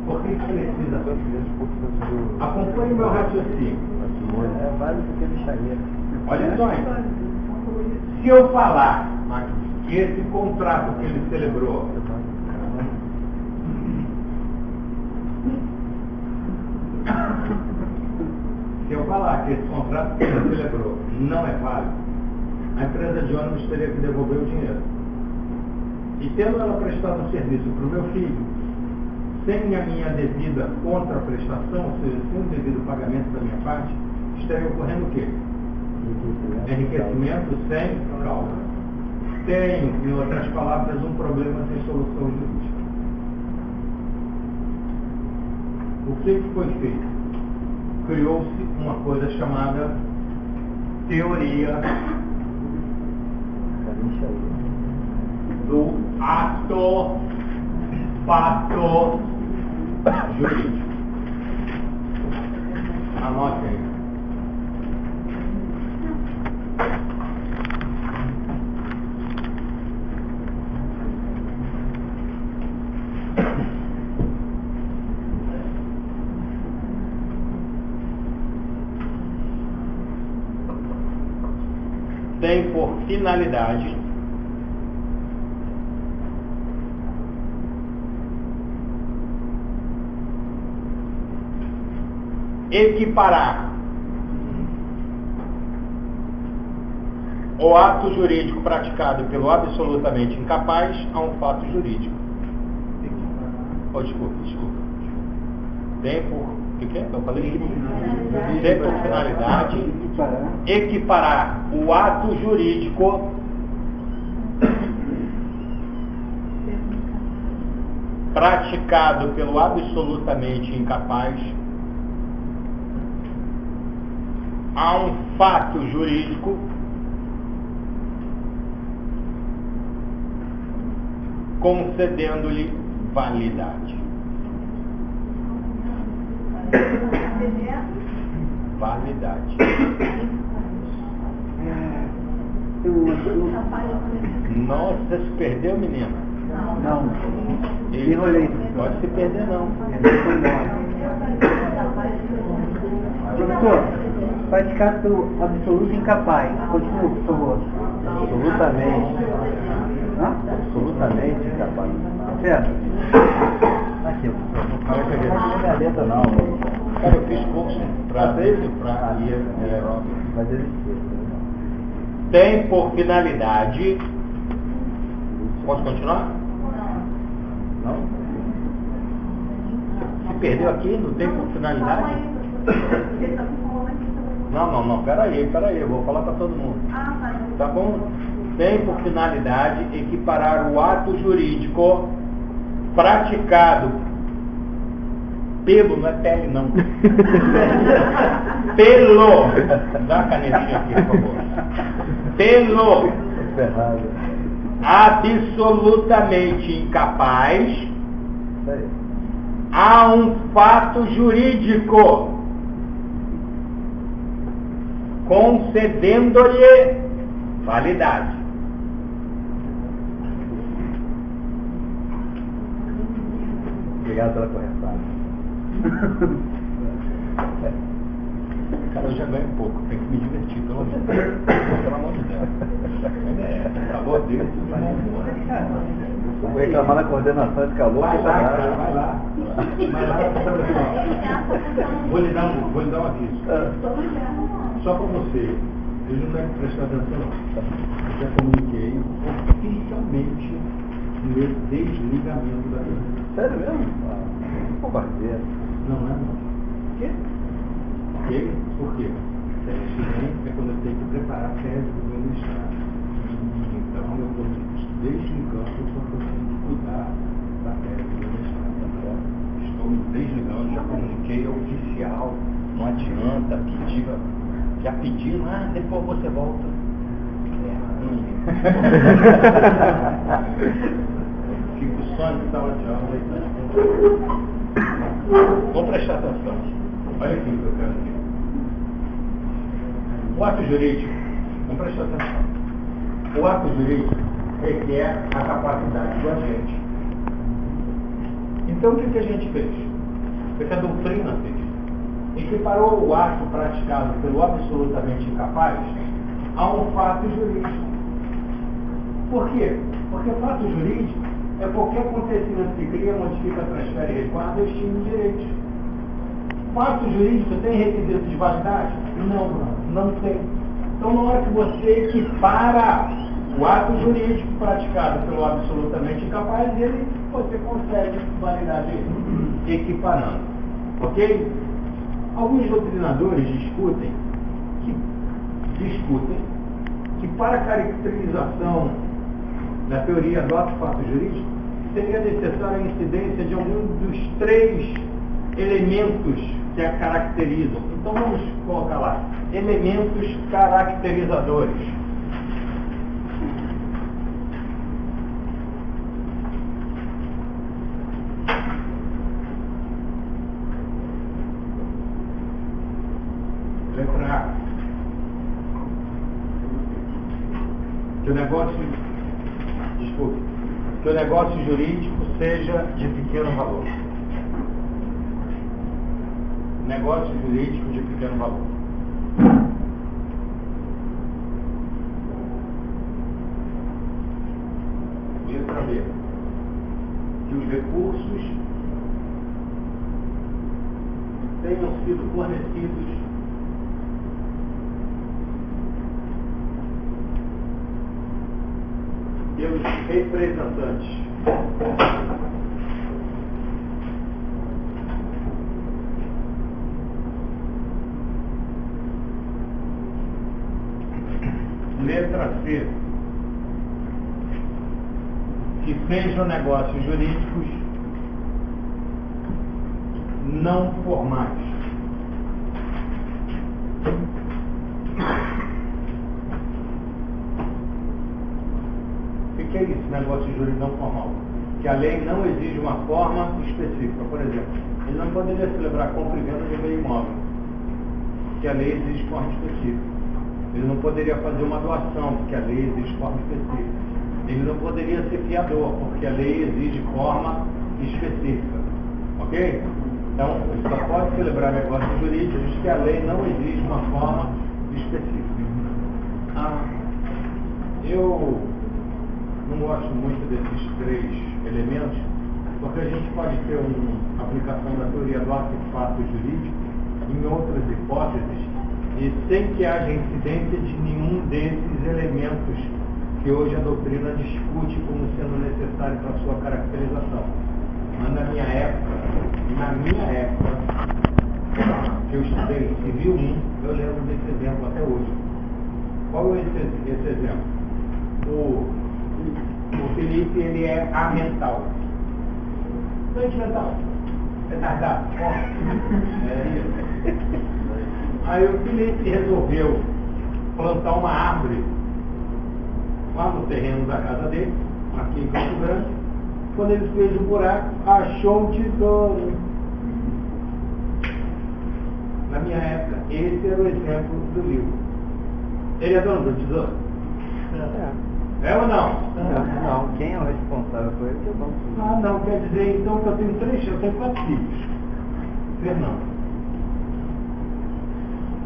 Por que precisa ser? Do... Acompanhe meu raciocínio. É válido porque ele chagueira. Olha só, se eu falar que esse contrato que ele celebrou não é válido, a empresa de ônibus teria que devolver o dinheiro. E tendo ela prestado um serviço para o meu filho, sem a minha devida contraprestação, ou seja, sem o devido pagamento da minha parte, estaria ocorrendo o quê? Enriquecimento sem causa. Tenho, em outras palavras, um problema sem solução jurídica. O que foi feito? Criou-se uma coisa chamada teoria do ato fato jurídico. Anote aí. Tem por finalidade equiparar o ato jurídico praticado pelo absolutamente incapaz a um fato jurídico. Oh, desculpa. Tem por... O que é? Eu falei? Tem por finalidade equiparar o ato jurídico praticado pelo absolutamente incapaz a um fato jurídico concedendo-lhe validade. Validade. Nossa, se perdeu, menina? Não. E Enrolei. pode se perder, não. Professor, praticado pelo absoluto incapaz. Continua, por favor. Absolutamente. Hã? Absolutamente incapaz. Certo? Aqui, não é minha letra não. Cara, eu fiz curso para Mas ele tem por finalidade. Posso continuar? não? Se perdeu aqui, não tem por finalidade? Não, peraí, eu vou falar para todo mundo. Tá bom? Tem por finalidade equiparar o ato jurídico praticado pelo, não é pele não. Pelo. Dá a canetinha aqui, por favor. Pelo Ferrado. absolutamente incapaz Isso aí. a um fato jurídico concedendo-lhe validade. Obrigado pela correção. Cara, eu já ganho pouco, tem que me divertir, pelo amor de Deus. Pelo amor de Deus. Calor dele, tudo de bom humor. Vou reclamar na coordenação de calor. Vai lá, cara, vai lá. Vai lá, vou lhe dar um aviso. Só para você, eu não deve prestar atenção não. Eu já comuniquei oficialmente o meu desligamento da vida. Sério mesmo? Covardia. Não é não. Quê? Ok? Por quê? Férias que vem é quando eu tenho que preparar a tese do meu mestrado. Então eu estou desligando porque eu tenho que cuidar da tese do meu mestrado. Estou me desligando, já comuniquei ao oficial, não adianta pedir, já pedi, mas depois você volta. Fico só em sala de aula e vamos prestar atenção. Olha aqui o que eu quero dizer. O ato jurídico, vamos prestar atenção. O ato jurídico requer a capacidade do agente. Então o que a gente fez? O que a doutrina fez? Equiparou o ato praticado pelo absolutamente incapaz a um fato jurídico. Por quê? Porque fato jurídico é qualquer acontecimento que cria, modifica, transfere, resguarda, extingue direitos. Fato jurídico tem requisito de validade? Não tem. Então, na hora que você equipara o ato jurídico praticado pelo absolutamente incapaz, você consegue validar ele, equiparando. Ok? Alguns doutrinadores discutem que para a caracterização da teoria do ato fato jurídico seria necessária a incidência de algum dos 3 elementos que a caracterizam. Então vamos colocar lá, elementos caracterizadores. Letra A. Que o negócio jurídico seja de pequeno valor. Negócio jurídico de pequeno valor. Letra B. Que os recursos tenham sido fornecidos pelos representantes. Letra C. Que sejam negócios jurídicos não formais. O que é isso, negócio jurídico não formal? Que a lei não exige uma forma específica. Por exemplo, ele não poderia celebrar compra e venda de meio imóvel, porque a lei exige forma específica. Ele não poderia fazer uma doação, porque a lei exige forma específica. Ele não poderia ser fiador, porque a lei exige forma específica. Ok? Então, ele só pode celebrar negócios jurídicos que a lei não exige uma forma específica. Eu não gosto muito desses 3 elementos, porque a gente pode ter uma aplicação da teoria do ato e fato jurídico em outras hipóteses e sem que haja incidência de nenhum desses elementos que hoje a doutrina discute como sendo necessário para a sua caracterização. Mas na minha época, que eu estudei Civil 1, eu lembro desse exemplo até hoje. Qual é esse exemplo? O Felipe, ele é amental. Doente mental. Retardado. É isso. Aí o Felipe resolveu plantar uma árvore lá no terreno da casa dele, aqui em Campo Grande. Quando ele fez o buraco, achou um tesouro. Na minha época, esse era o exemplo do livro. Ele é dono do tesouro? É ou não? Não, quem é o responsável por ele que é o dono. Não, quer dizer então que eu tenho 4 filhos. Fernando.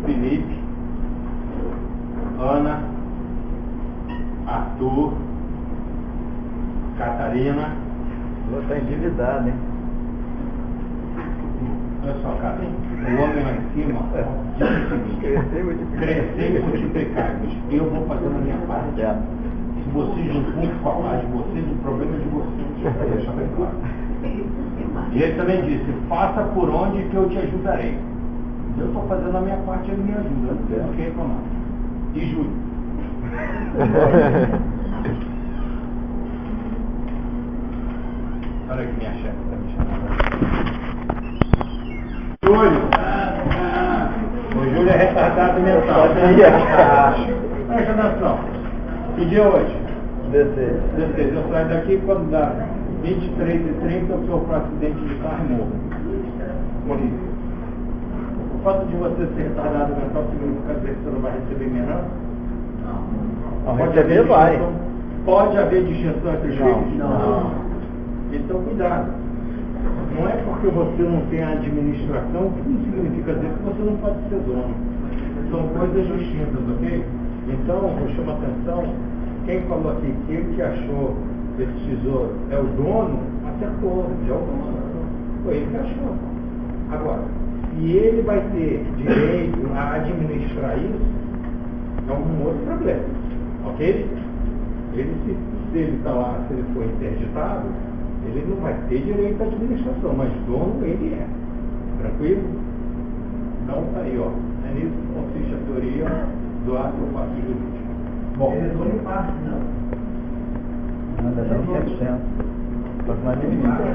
Felipe, Ana, Arthur, Catarina. Vou estar endividado, hein? Olha só, cara, o homem lá em cima diz o seguinte: crescer e multiplicar. Eu vou fazendo a minha parte. Se vocês não vão falar de vocês, o problema é de vocês. Vou deixar bem claro. E ele também disse: faça por onde que eu te ajudarei. Eu estou fazendo a minha parte, ele me ajuda. Eu não tenho o que reclamar. E Júlio? Olha aqui, minha chefe está me chamando. Júlio! O Júlio é retardado mental. Presta atenção. Que dia é hoje? 16. Eu saio daqui quando dá 23h30, eu sofro um acidente de carro e morro. Bonito. O fato de você ser retardado mental significa dizer que você não vai receber minha herança? Não, receber vai. Pode haver distinção entre os filhos? Não. Então, cuidado. Não é porque você não tem a administração que não significa dizer que você não pode ser dono. São coisas distintas, ok? Então, eu chamo a atenção, quem falou aqui que ele que achou esse tesouro é o dono, acertou, ele é o dono. Foi ele que achou. Agora, se ele vai ter direito a administrar isso, é um outro problema, ok? Ele, se ele está lá, se ele for interditado, ele não vai ter direito à administração, mas dono ele é. Tranquilo? Então tá aí, ó. É nisso que consiste a teoria do ato ou fato jurídico. Bom, Ele é dono em parte, não. Não, dá 100%. Só que não administra.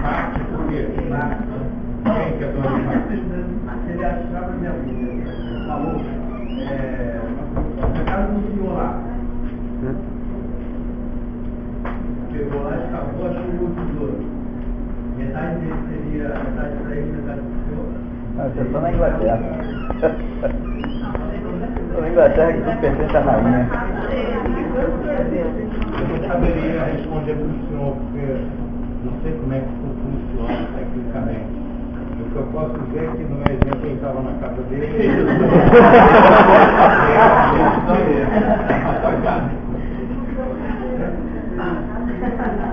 parte por quê? Quem que é dono de parte? Se ele achar, por exemplo, falou, na casa do senhor lá, pegou lá, escapou, achou o tesouro. Metade dele seria, metade para ele, metade para o senhor. Ah, você está na Inglaterra. Estou na Inglaterra que tudo pertence à rainha. Eu não saberia responder para o senhor, porque não sei como é que isso funciona tecnicamente. O que eu posso dizer é que no meu exemplo ele estava na casa dele.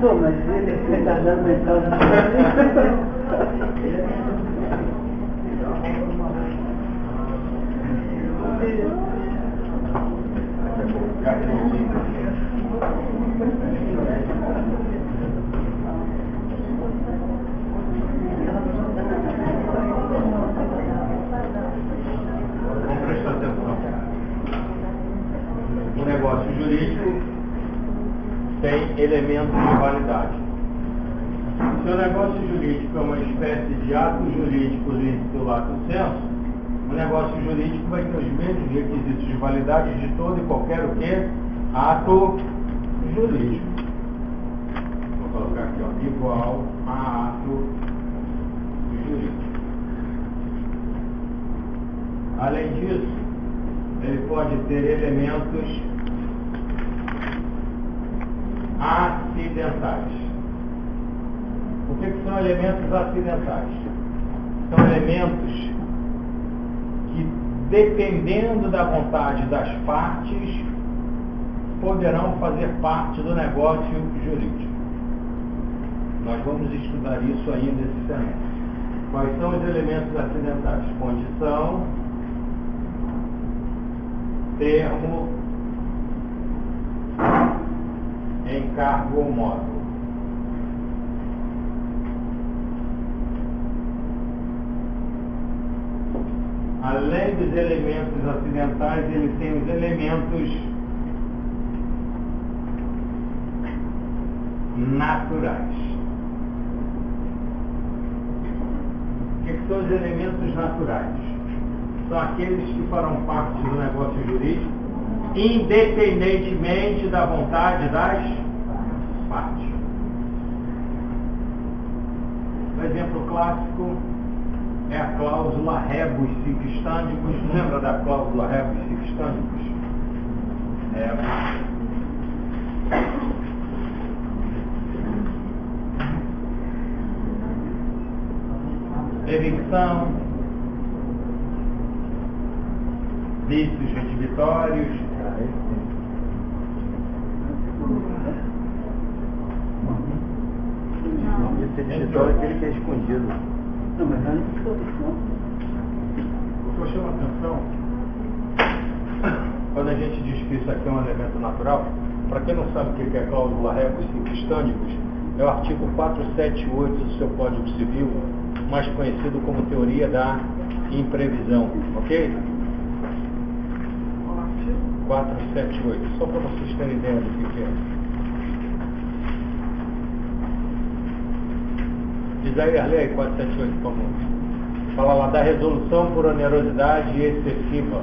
Pô, mas ele está dando mental. Vamos prestar atenção. O negócio jurídico tem elementos de validade. Se o negócio jurídico é uma espécie de ato jurídico lícito lato sensu, o negócio jurídico vai ter os mesmos requisitos de validade de todo e qualquer o que? Ato jurídico. Vou colocar aqui, ó, igual a ato jurídico. Além disso, ele pode ter elementos acidentais. O que são elementos acidentais? São elementos que, dependendo da vontade das partes, poderão fazer parte do negócio jurídico. Nós vamos estudar isso ainda esse semestre. Quais são os elementos acidentais? Condição, termo, encargo ou modo. Além dos elementos acidentais, ele tem os elementos naturais. O que são os elementos naturais? São aqueles que farão parte do negócio jurídico, independentemente da vontade das partes. Um exemplo clássico é a cláusula rebus sic stantibus. Lembra da cláusula rebus sic stantibus? Evicção, vícios redivitórios. Vício redivitório é aquele que é escondido. Não, mas não é O que eu chamo a atenção, quando a gente diz que isso aqui é um elemento natural, para quem não sabe o que é cláusula rebus sic stantibus, é o artigo 478 do seu Código Civil, mais conhecido como teoria da imprevisão, ok? 478, só para vocês terem ideia do que é. Diz aí, Arley, 478, por favor. Fala lá da resolução por onerosidade excessiva.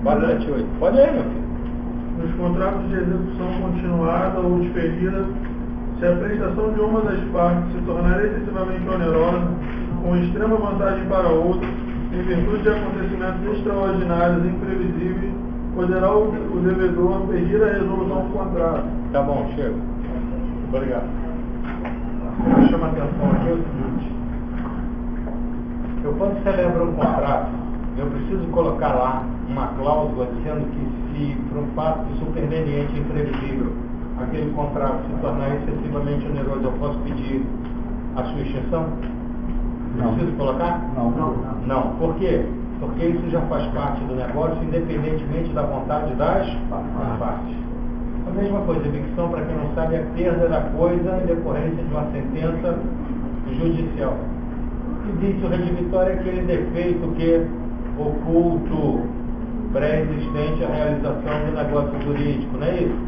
478. Pode ir, meu filho. Nos contratos de execução continuada ou diferida, se a prestação de uma das partes se tornar excessivamente onerosa, com extrema vantagem para outra, em virtude de acontecimentos extraordinários e imprevisíveis, poderá o devedor pedir a resolução do contrato. Tá bom, chega. Obrigado. O que chama a atenção aqui é o seguinte. Eu, quando celebro um contrato, eu preciso colocar lá uma cláusula dizendo que se, por um fato superveniente e imprevisível, aquele contrato se tornar excessivamente oneroso, eu posso pedir a sua extinção? Não. Preciso colocar? Não. Por quê? Porque isso já faz parte do negócio, independentemente da vontade das partes. A mesma coisa, evicção, para quem não sabe, é a perda da coisa em decorrência de uma sentença judicial. E vício redivitório é aquele defeito que oculto, pré-existente à realização do negócio jurídico, não é isso?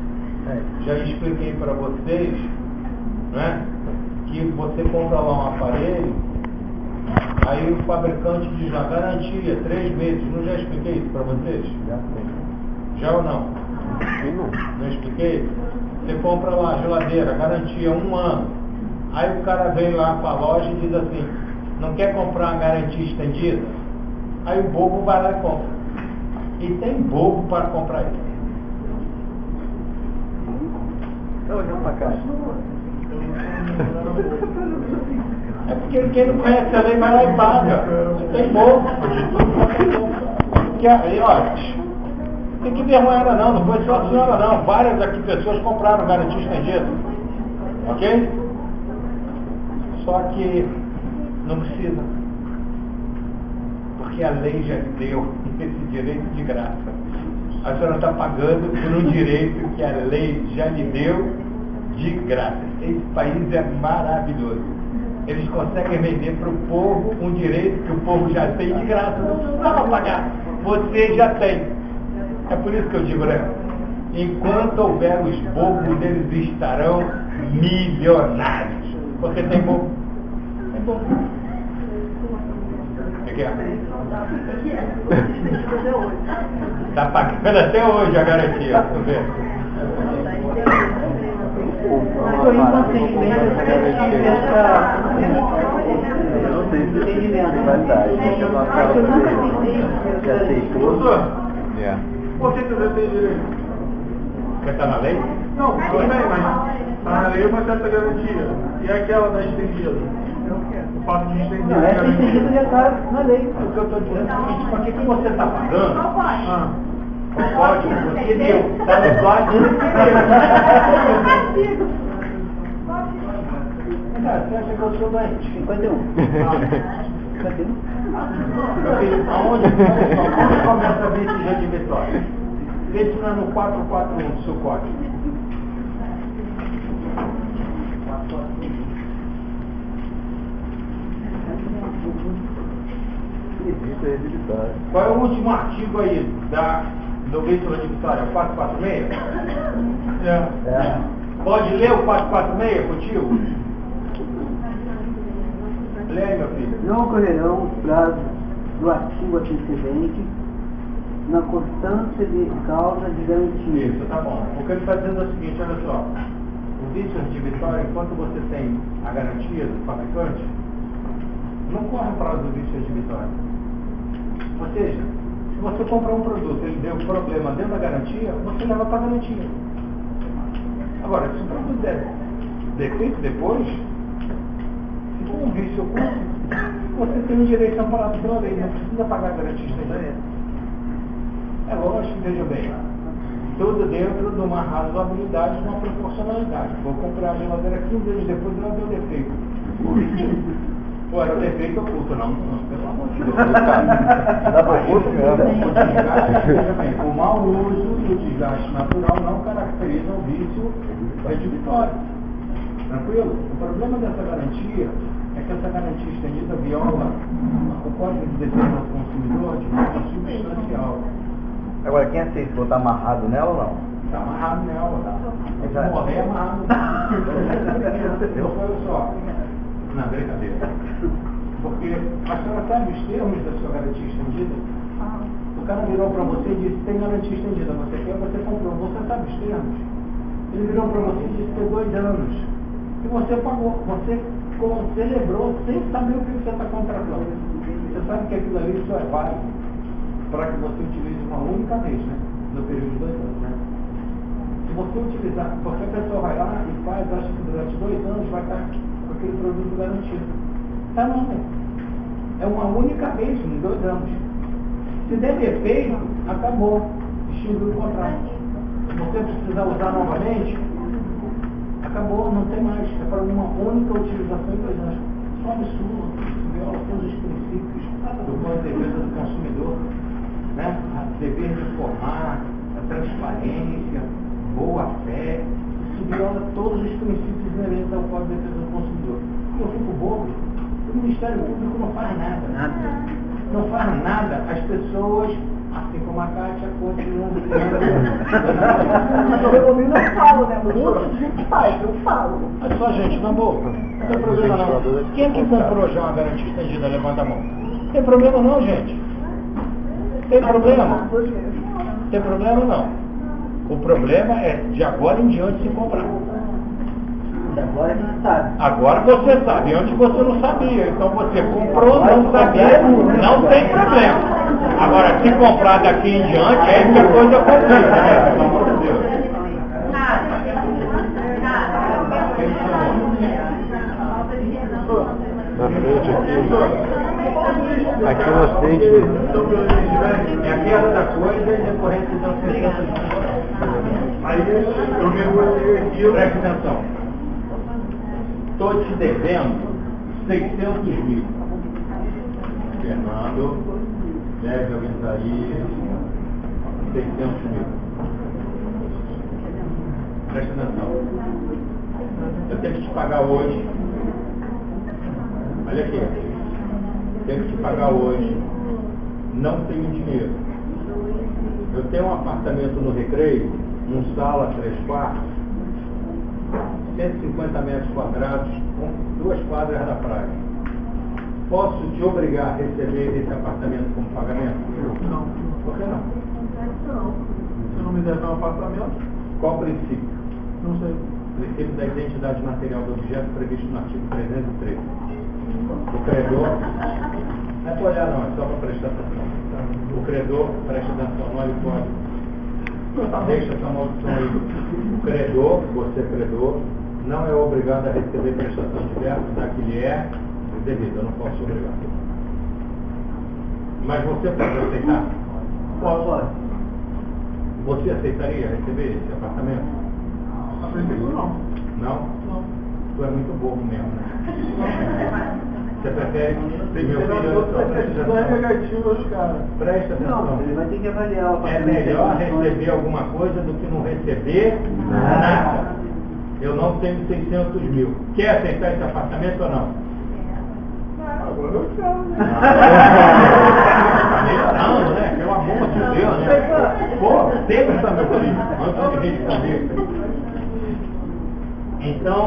Já expliquei para vocês, né, que você compra lá um aparelho, aí o fabricante diz lá, garantia, 3 meses. Não já expliquei isso para vocês? Já ou não? Não expliquei? Você compra lá a geladeira, garantia 1 ano. Aí o cara vem lá para a loja e diz assim, não quer comprar uma garantia estendida? Aí o bobo vai lá e compra. E tem bobo para comprar isso. Tá olhando pra cá. É porque quem não conhece a lei vai lá e paga. Tem bobo. Porque aí, olha, tem que vergonha não foi só a senhora não. Várias aqui pessoas compraram garantia estendida. Ok? Só que não precisa. Porque a lei já deu esse direito de graça. A senhora está pagando por um direito que a lei já lhe deu de graça. Esse país é maravilhoso. Eles conseguem vender para o povo um direito que o povo já tem de graça. Não precisava pagar. Você já tem. É por isso que eu digo, né? Enquanto houver os bobos, eles estarão milionários. Você tem bobo? Tem bobo. Está pagando até hoje a garantia. Tá vendo? Eu não sei se vai dar. Já aceitou? Por que você tem direito? Porque está na lei? Não, tudo bem, mas está na lei uma certa garantia. E aquela da estendida? O fato de estender a Essa estendida já está na lei. O que eu estou dizendo é o seguinte, para que você está pagando? O código você deu. Está no código que deu. Você acha que eu sou doente? 51. 51? Meu filho, onde começa a vício redivitório? Vício não é no 441 do seu código. Vício redivitório. Qual é o último artigo aí do vício redivitório? É o 446? É. Pode ler o 446 contigo? Lê aí, meu filho. Não ocorrerão os prazos do artigo antecedente na constância de causa de garantia. Isso, tá bom. O que ele está dizendo é o seguinte, olha só. O vício redivitório, enquanto você tem a garantia do fabricante, não corre o prazo do vício redivitório. Ou seja, se você comprar um produto e ele deu problema dentro da garantia, você leva para a garantia. Agora, se o produto der defeito depois, se for um vício oculto, você tem o direito amparado pela lei, não precisa pagar garantia extendida. É lógico, veja bem, tudo dentro de uma razoabilidade, de uma proporcionalidade. Vou comprar a geladeira 15 anos depois e ela deu defeito. Pô, era o defeito oculto, não, pelo amor de Deus. Dá para oculto mesmo. Veja bem, o mau uso e o desgaste natural não caracterizam o vício redivitório. Tranquilo? O problema dessa garantia é que essa garantia estendida viola o Código de Defesa do Consumidor de forma substancial. Agora, quem aceita for estar amarrado nela ou não? Está amarrado nela, tá? Exato. Morrer amarrado. Olha só. Não, brincadeira. Porque a senhora sabe os termos da sua garantia estendida? O cara virou para você e disse, tem garantia estendida, você quer, você comprou. Você sabe os termos? Ele virou para você e disse, tem 2 anos. E você pagou. Você celebrou sem saber o que você está contratando. Você sabe que aquilo ali só é válido para que você utilize uma única vez, né? No período de 2 anos, né? Se você utilizar, porque a pessoa vai lá e faz, acha que durante 2 anos vai estar com aquele produto garantido. Tá não, né? É uma única vez, em 2 anos. Se der defeito, acabou. Extinguiu o contrato. Se você precisar usar novamente, acabou, não tem mais. É para uma única utilização em 2 anos. Só absurdo. Viola todos os princípios do Código de Defesa do Consumidor. Né? A dever de informar, a transparência, boa fé, isso viola todos os princípios inerentes ao Código de Defesa do Consumidor. E eu fico bobo, o Ministério Público não faz nada. Não faz nada, as pessoas, assim como a Kátia, continuam. Eu não falo, né? Muita gente faz, eu falo. Olha só, gente, na boca. Não tem problema não. Quem é que comprou já uma garantia estendida? Levanta a mão. Não tem problema não, gente. Tem problema? Tem problema não. O problema é de agora em diante se comprar. Agora a gente sabe. Agora você sabe, antes você não sabia. Então você comprou, não sabia, não tem problema. Agora, se comprar daqui em diante, é que a coisa complica, né? Pelo amor de Deus. Na frente aqui. Aqui nós temos É aqui essa coisa e decorrente das 60 Aí eu negociei aquilo. Presta atenção. Estou te devendo 600 mil. Fernando, deve aumentar aí 600 mil. Presta atenção. Eu tenho que te pagar hoje. Olha aqui. Tenho que te pagar hoje. Não tenho dinheiro. Eu tenho um apartamento no Recreio, sala 3 quartos, 150 metros quadrados, com 2 quadras da praia. Posso te obrigar a receber esse apartamento como pagamento? Não. Por que não? Se não me der um apartamento, Qual o princípio? não sei. O princípio da identidade material do objeto previsto no artigo 313. O credor, não é para olhar não, é só para prestar atenção. O credor, presta atenção, não olha o código. Deixa essa maldição aí. O credor, você credor, não é obrigado a receber prestação diversa da que lhe é devida. Eu não posso obrigar. Mas você pode aceitar? Pode. Você aceitaria receber esse apartamento? A princípio não. Não? Não. Tu é muito bobo mesmo, né? Você prefere Tem que meu ter filho, uma perspectiva negativa aos caras. presta atenção. Não, ele vai ter que avaliar o É melhor receber alguma coisa do que não receber nada. Eu não tenho 600 mil. Quer aceitar esse apartamento ou não? Agora eu quero, né? Tá melhorando, né? Pelo amor de Deus, né? Pô, sempre está meu filho, antes de responder. Então,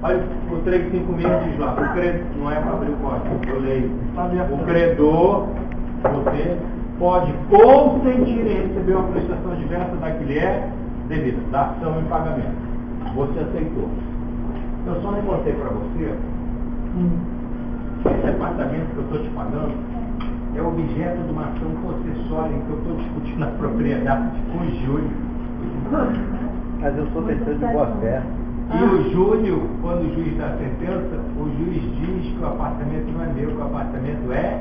olha o 356 diz lá, o credor, não é para abrir o código, eu leio. O credor, você pode consentir em receber uma prestação diversa da que lhe é devida, da ação em pagamento. Você aceitou. Eu só não contei para você, esse apartamento que eu estou te pagando é objeto de uma ação possessória em que eu estou discutindo a propriedade com o Júlio. Mas eu sou pessoa de boa fé. E o Júlio, quando o juiz dá a sentença, o juiz diz que que o apartamento não é meu, que o apartamento é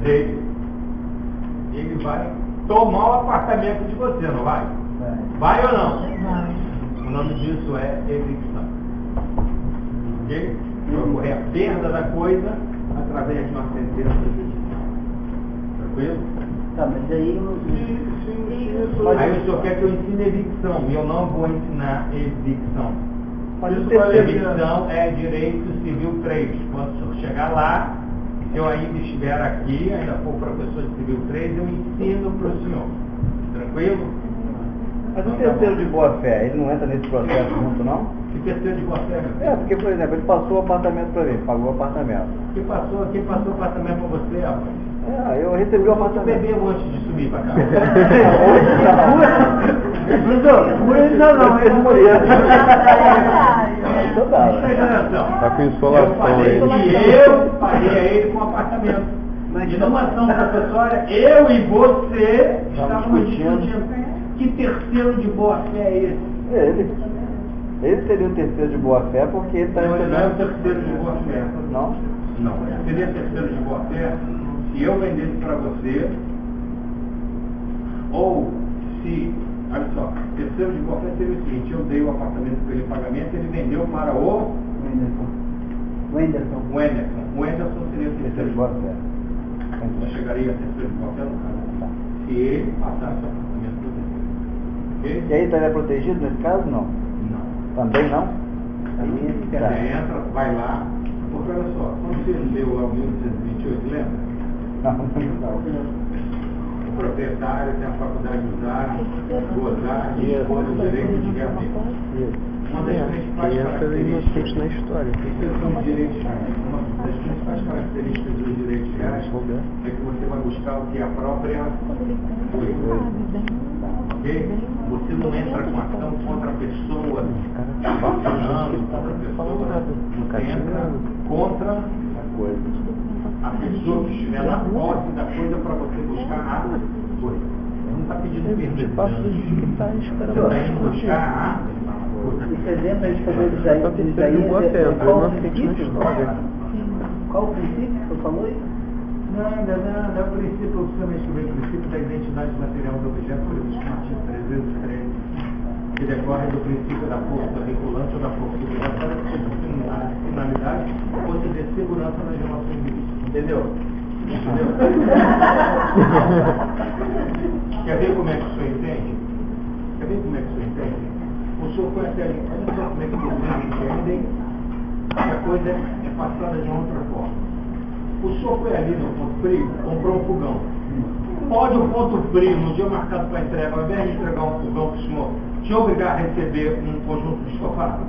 dele. Ele vai tomar o apartamento de você, não vai? Vai ou não? O nome disso é evicção. Ok? Vai ocorrer a perda da coisa através de uma sentença judicial. Tranquilo? Tá, mas aí eu... Aí o senhor quer que eu ensine evicção, e eu não vou ensinar evicção. Mas o Evicção é direito civil 3. Quando o senhor chegar lá, se eu ainda estiver aqui, ainda for professor de civil 3, eu ensino para o senhor. Tranquilo? Mas o terceiro de boa-fé, ele não entra nesse processo junto, não? Que terceiro de boa-fé? Porque, por exemplo, ele passou o apartamento para mim, pagou o apartamento. Quem passou o apartamento para você, rapaz? Eu recebi o Eu apartamento. bebeu antes de subir para cá. Hoje não, ele morreu. Tá com insolação aí. Eu paguei a ele com o apartamento. Mas de uma ação processória, eu e você estávamos discutindo. Que terceiro de boa-fé é esse? Ele seria o terceiro de boa-fé porque ele está Não, ele não é o recebendo... terceiro de boa-fé. Não? Não, seria terceiro de boa-fé se eu vendesse para você, ou se, olha só, terceiro de boa-fé seria o seguinte: eu dei o apartamento para ele em pagamento, ele vendeu para o Wenderson. O Enderson seria o terceiro de boa-fé. Não chegaria a terceiro de boa-fé no caso. Se ele passasse o apartamento para você. Ok? E aí estaria protegido nesse caso, não? Não. Também não? Aí, Você entra, vai lá, porque olha só, quando você leu lá o 1828, lembra? Não. O proprietário tem a faculdade de usar, gozar e escolhe o direito de realmente. Uma das principais características na história. são os direitos reais. Uma das principais características dos direitos reais é que você vai buscar o que é a própria coisa. Ok? Você não entra com ação contra a pessoa, assassinando contra a pessoa, você entra contra a coisa. A pessoa que estiver na posse da coisa para você buscar a coisa. Não está pedindo permissão. Você está indo buscar a coisa. Esse exemplo a gente falou do Jair. Qual o princípio? Qual o princípio que você falou aí? Não é o princípio, eu também escrevi o princípio da identidade material do objeto previsto no artigo 313, que decorre do princípio da força regulante ou da força obrigatória, que a finalidade fosse de segurança nas relações jurídicas. Entendeu? Quer ver como é que o senhor entende? O senhor conhece ali, olha só como é que vocês entendem que a coisa é passada de uma outra forma. O senhor foi ali no ponto frio, comprou um fogão. Pode o ponto frio, no dia marcado para entrega, ao invés de entregar um fogão para o senhor, te obrigar a receber um conjunto de estofado?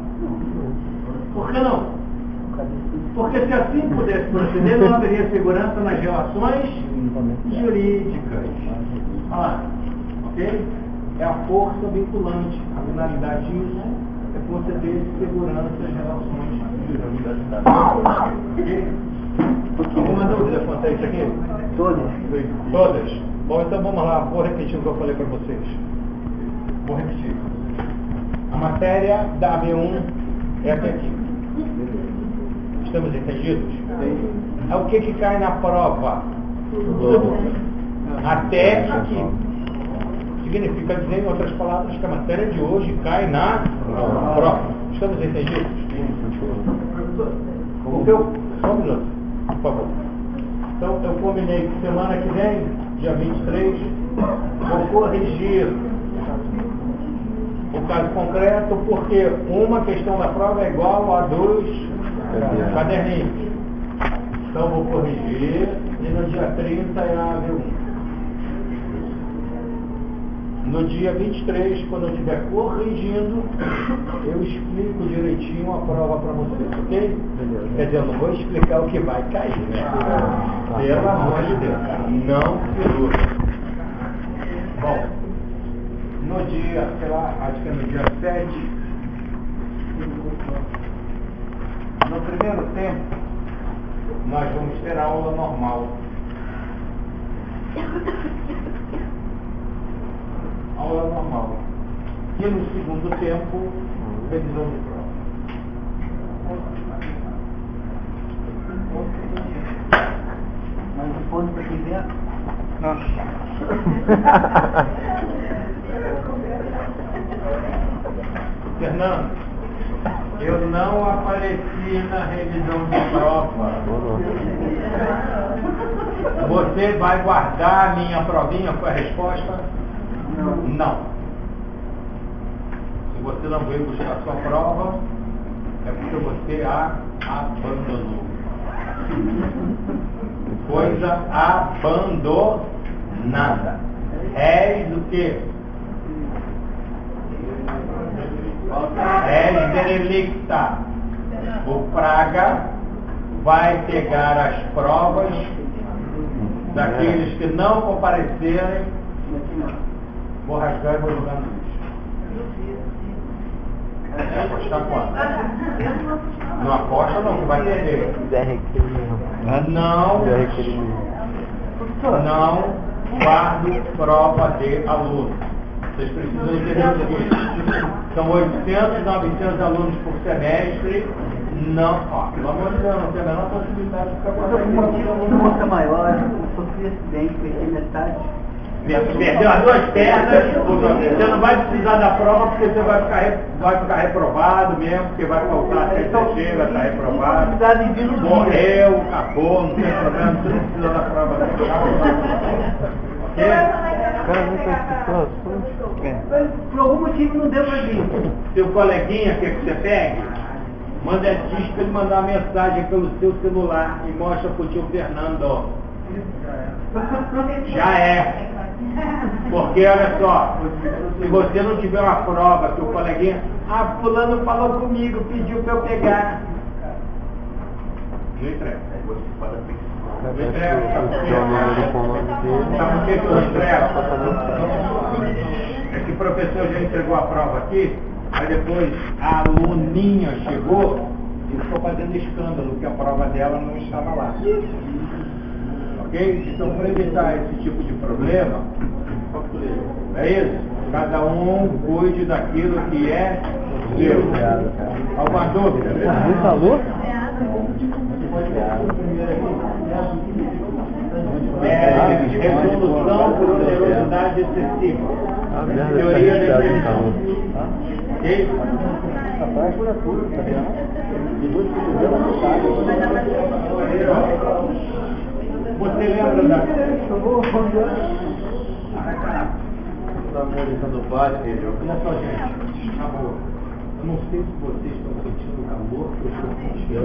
Por que não? Porque se assim pudesse proceder, não haveria segurança nas relações jurídicas. Olha lá, ok? É a força vinculante. A finalidade disso é conceder segurança às relações jurídicas. Ok? Alguma dúvida quanto a isso aqui? Todas? Bom, então vamos lá, vou repetir o que eu falei para vocês. Vou repetir. A matéria da AB1 é até aqui. Estamos entendidos? É o que cai na prova? Até aqui. Significa dizer, em outras palavras, que a matéria de hoje cai na prova. Estamos entendidos? Só um minuto, por favor. Então, eu combinei que semana que vem, dia 23, vou corrigir o caso concreto, porque uma questão da prova é igual a 2 caderninhos. Então, vou corrigir e no dia 30 é a AB1. No dia 23, quando eu estiver corrigindo, eu explico direitinho a prova para vocês, ok? Quer dizer, eu não vou explicar o que vai cair, né? Pelo amor de Deus, não figura. Bom, no dia, sei lá, acho que é no dia 7, no primeiro tempo, nós vamos ter a aula normal. Aula normal. E no segundo tempo, revisão de prova. ponto para quem vier. Fernando, eu não apareci na revisão de prova. Você vai guardar a minha provinha? Foi a resposta? Não. Se você não veio buscar sua prova, é porque você a abandonou. Coisa abandonada. És o quê? És derelicta. O Praga vai pegar as provas daqueles que não comparecerem, vou rasgar e vou jogar no lixo. Apostar quanto? Não aposta não, que vai perder. Não guardo prova de aluno. Vocês precisam entender o seguinte: são 800, 900 alunos por semestre. Não, pelo amor de Deus, não tem a menor possibilidade de ficar guardando. Uma força maior, eu sofri acidente, perdi metade. Perdeu as duas pernas, você não vai precisar da prova porque você vai ficar reprovado mesmo, porque vai faltar até você, vai estar reprovado. Morreu, acabou, não tem problema, você não precisa da prova. Ok? Por algum motivo não deu pra vir. Seu coleguinha quer que você pegue? Manda diz pra ele mandar uma mensagem pelo seu celular e mostra pro tio Fernando. Já é. Porque olha só, se você não tiver uma prova que o coleguinha, fulano falou comigo, pediu pra eu pegar. Não entrega. Não entrega, sabe por quê? Sabe por que eu não entrego? É que o professor já entregou a prova aqui, aí depois a aluninha chegou e ficou fazendo escândalo, que a prova dela não estava lá. Ok? Então, para evitar esse tipo de problema, é isso? Cada um cuide daquilo que é seu. Alguma dúvida? Muito alô? Resolução por onerosidade excessiva. Teoria da previsão. Ok? Você lembra da... Olha só, gente, na boa. Eu não sei se vocês estão sentindo calor, eu estou sentindo.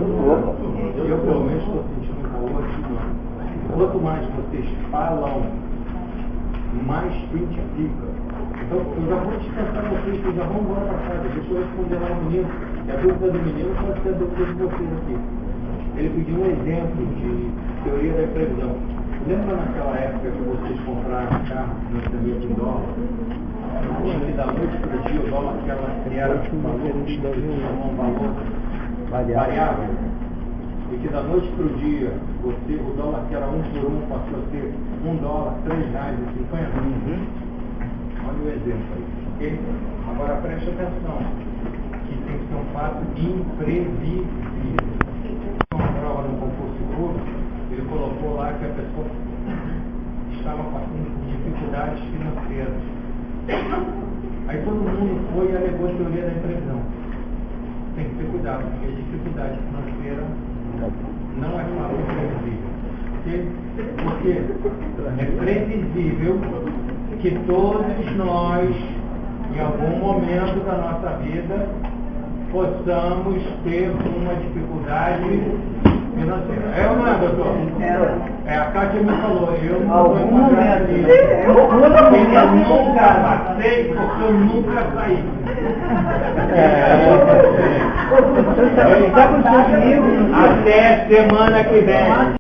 Eu pelo menos estou sentindo calor aqui, mano. Quanto mais vocês falam, mais quente fica. Então, eu já vou descansar vocês, que já vão embora para casa. Deixa eu responder lá no menino. E a dúvida do menino pode ser a dúvida de vocês aqui. Ele pediu um exemplo de teoria da previsão. Lembra naquela época que vocês compraram carro no semente em dólar? Que da noite para o dia o dólar que ela criara um valor variável. E que da noite para o dia o dólar que era 1 por 1 passou a ser $1, R$3,50. Olha o exemplo aí, ok? Agora preste atenção, que tem que ser um fato imprevisível. Uma prova no concurso público, ele colocou lá que a pessoa estava passando por dificuldades financeiras. Aí todo mundo foi e alegou a teoria da imprevisão. Tem que ter cuidado, porque a dificuldade financeira não é fato imprevisível. Porque é previsível que todos nós, em algum momento da nossa vida, possamos ter uma dificuldade financeira. É ou não é, doutor? É, a Kátia me falou, eu não vou encontrar isso. Eu nunca passei porque eu nunca saí. Até semana que vem.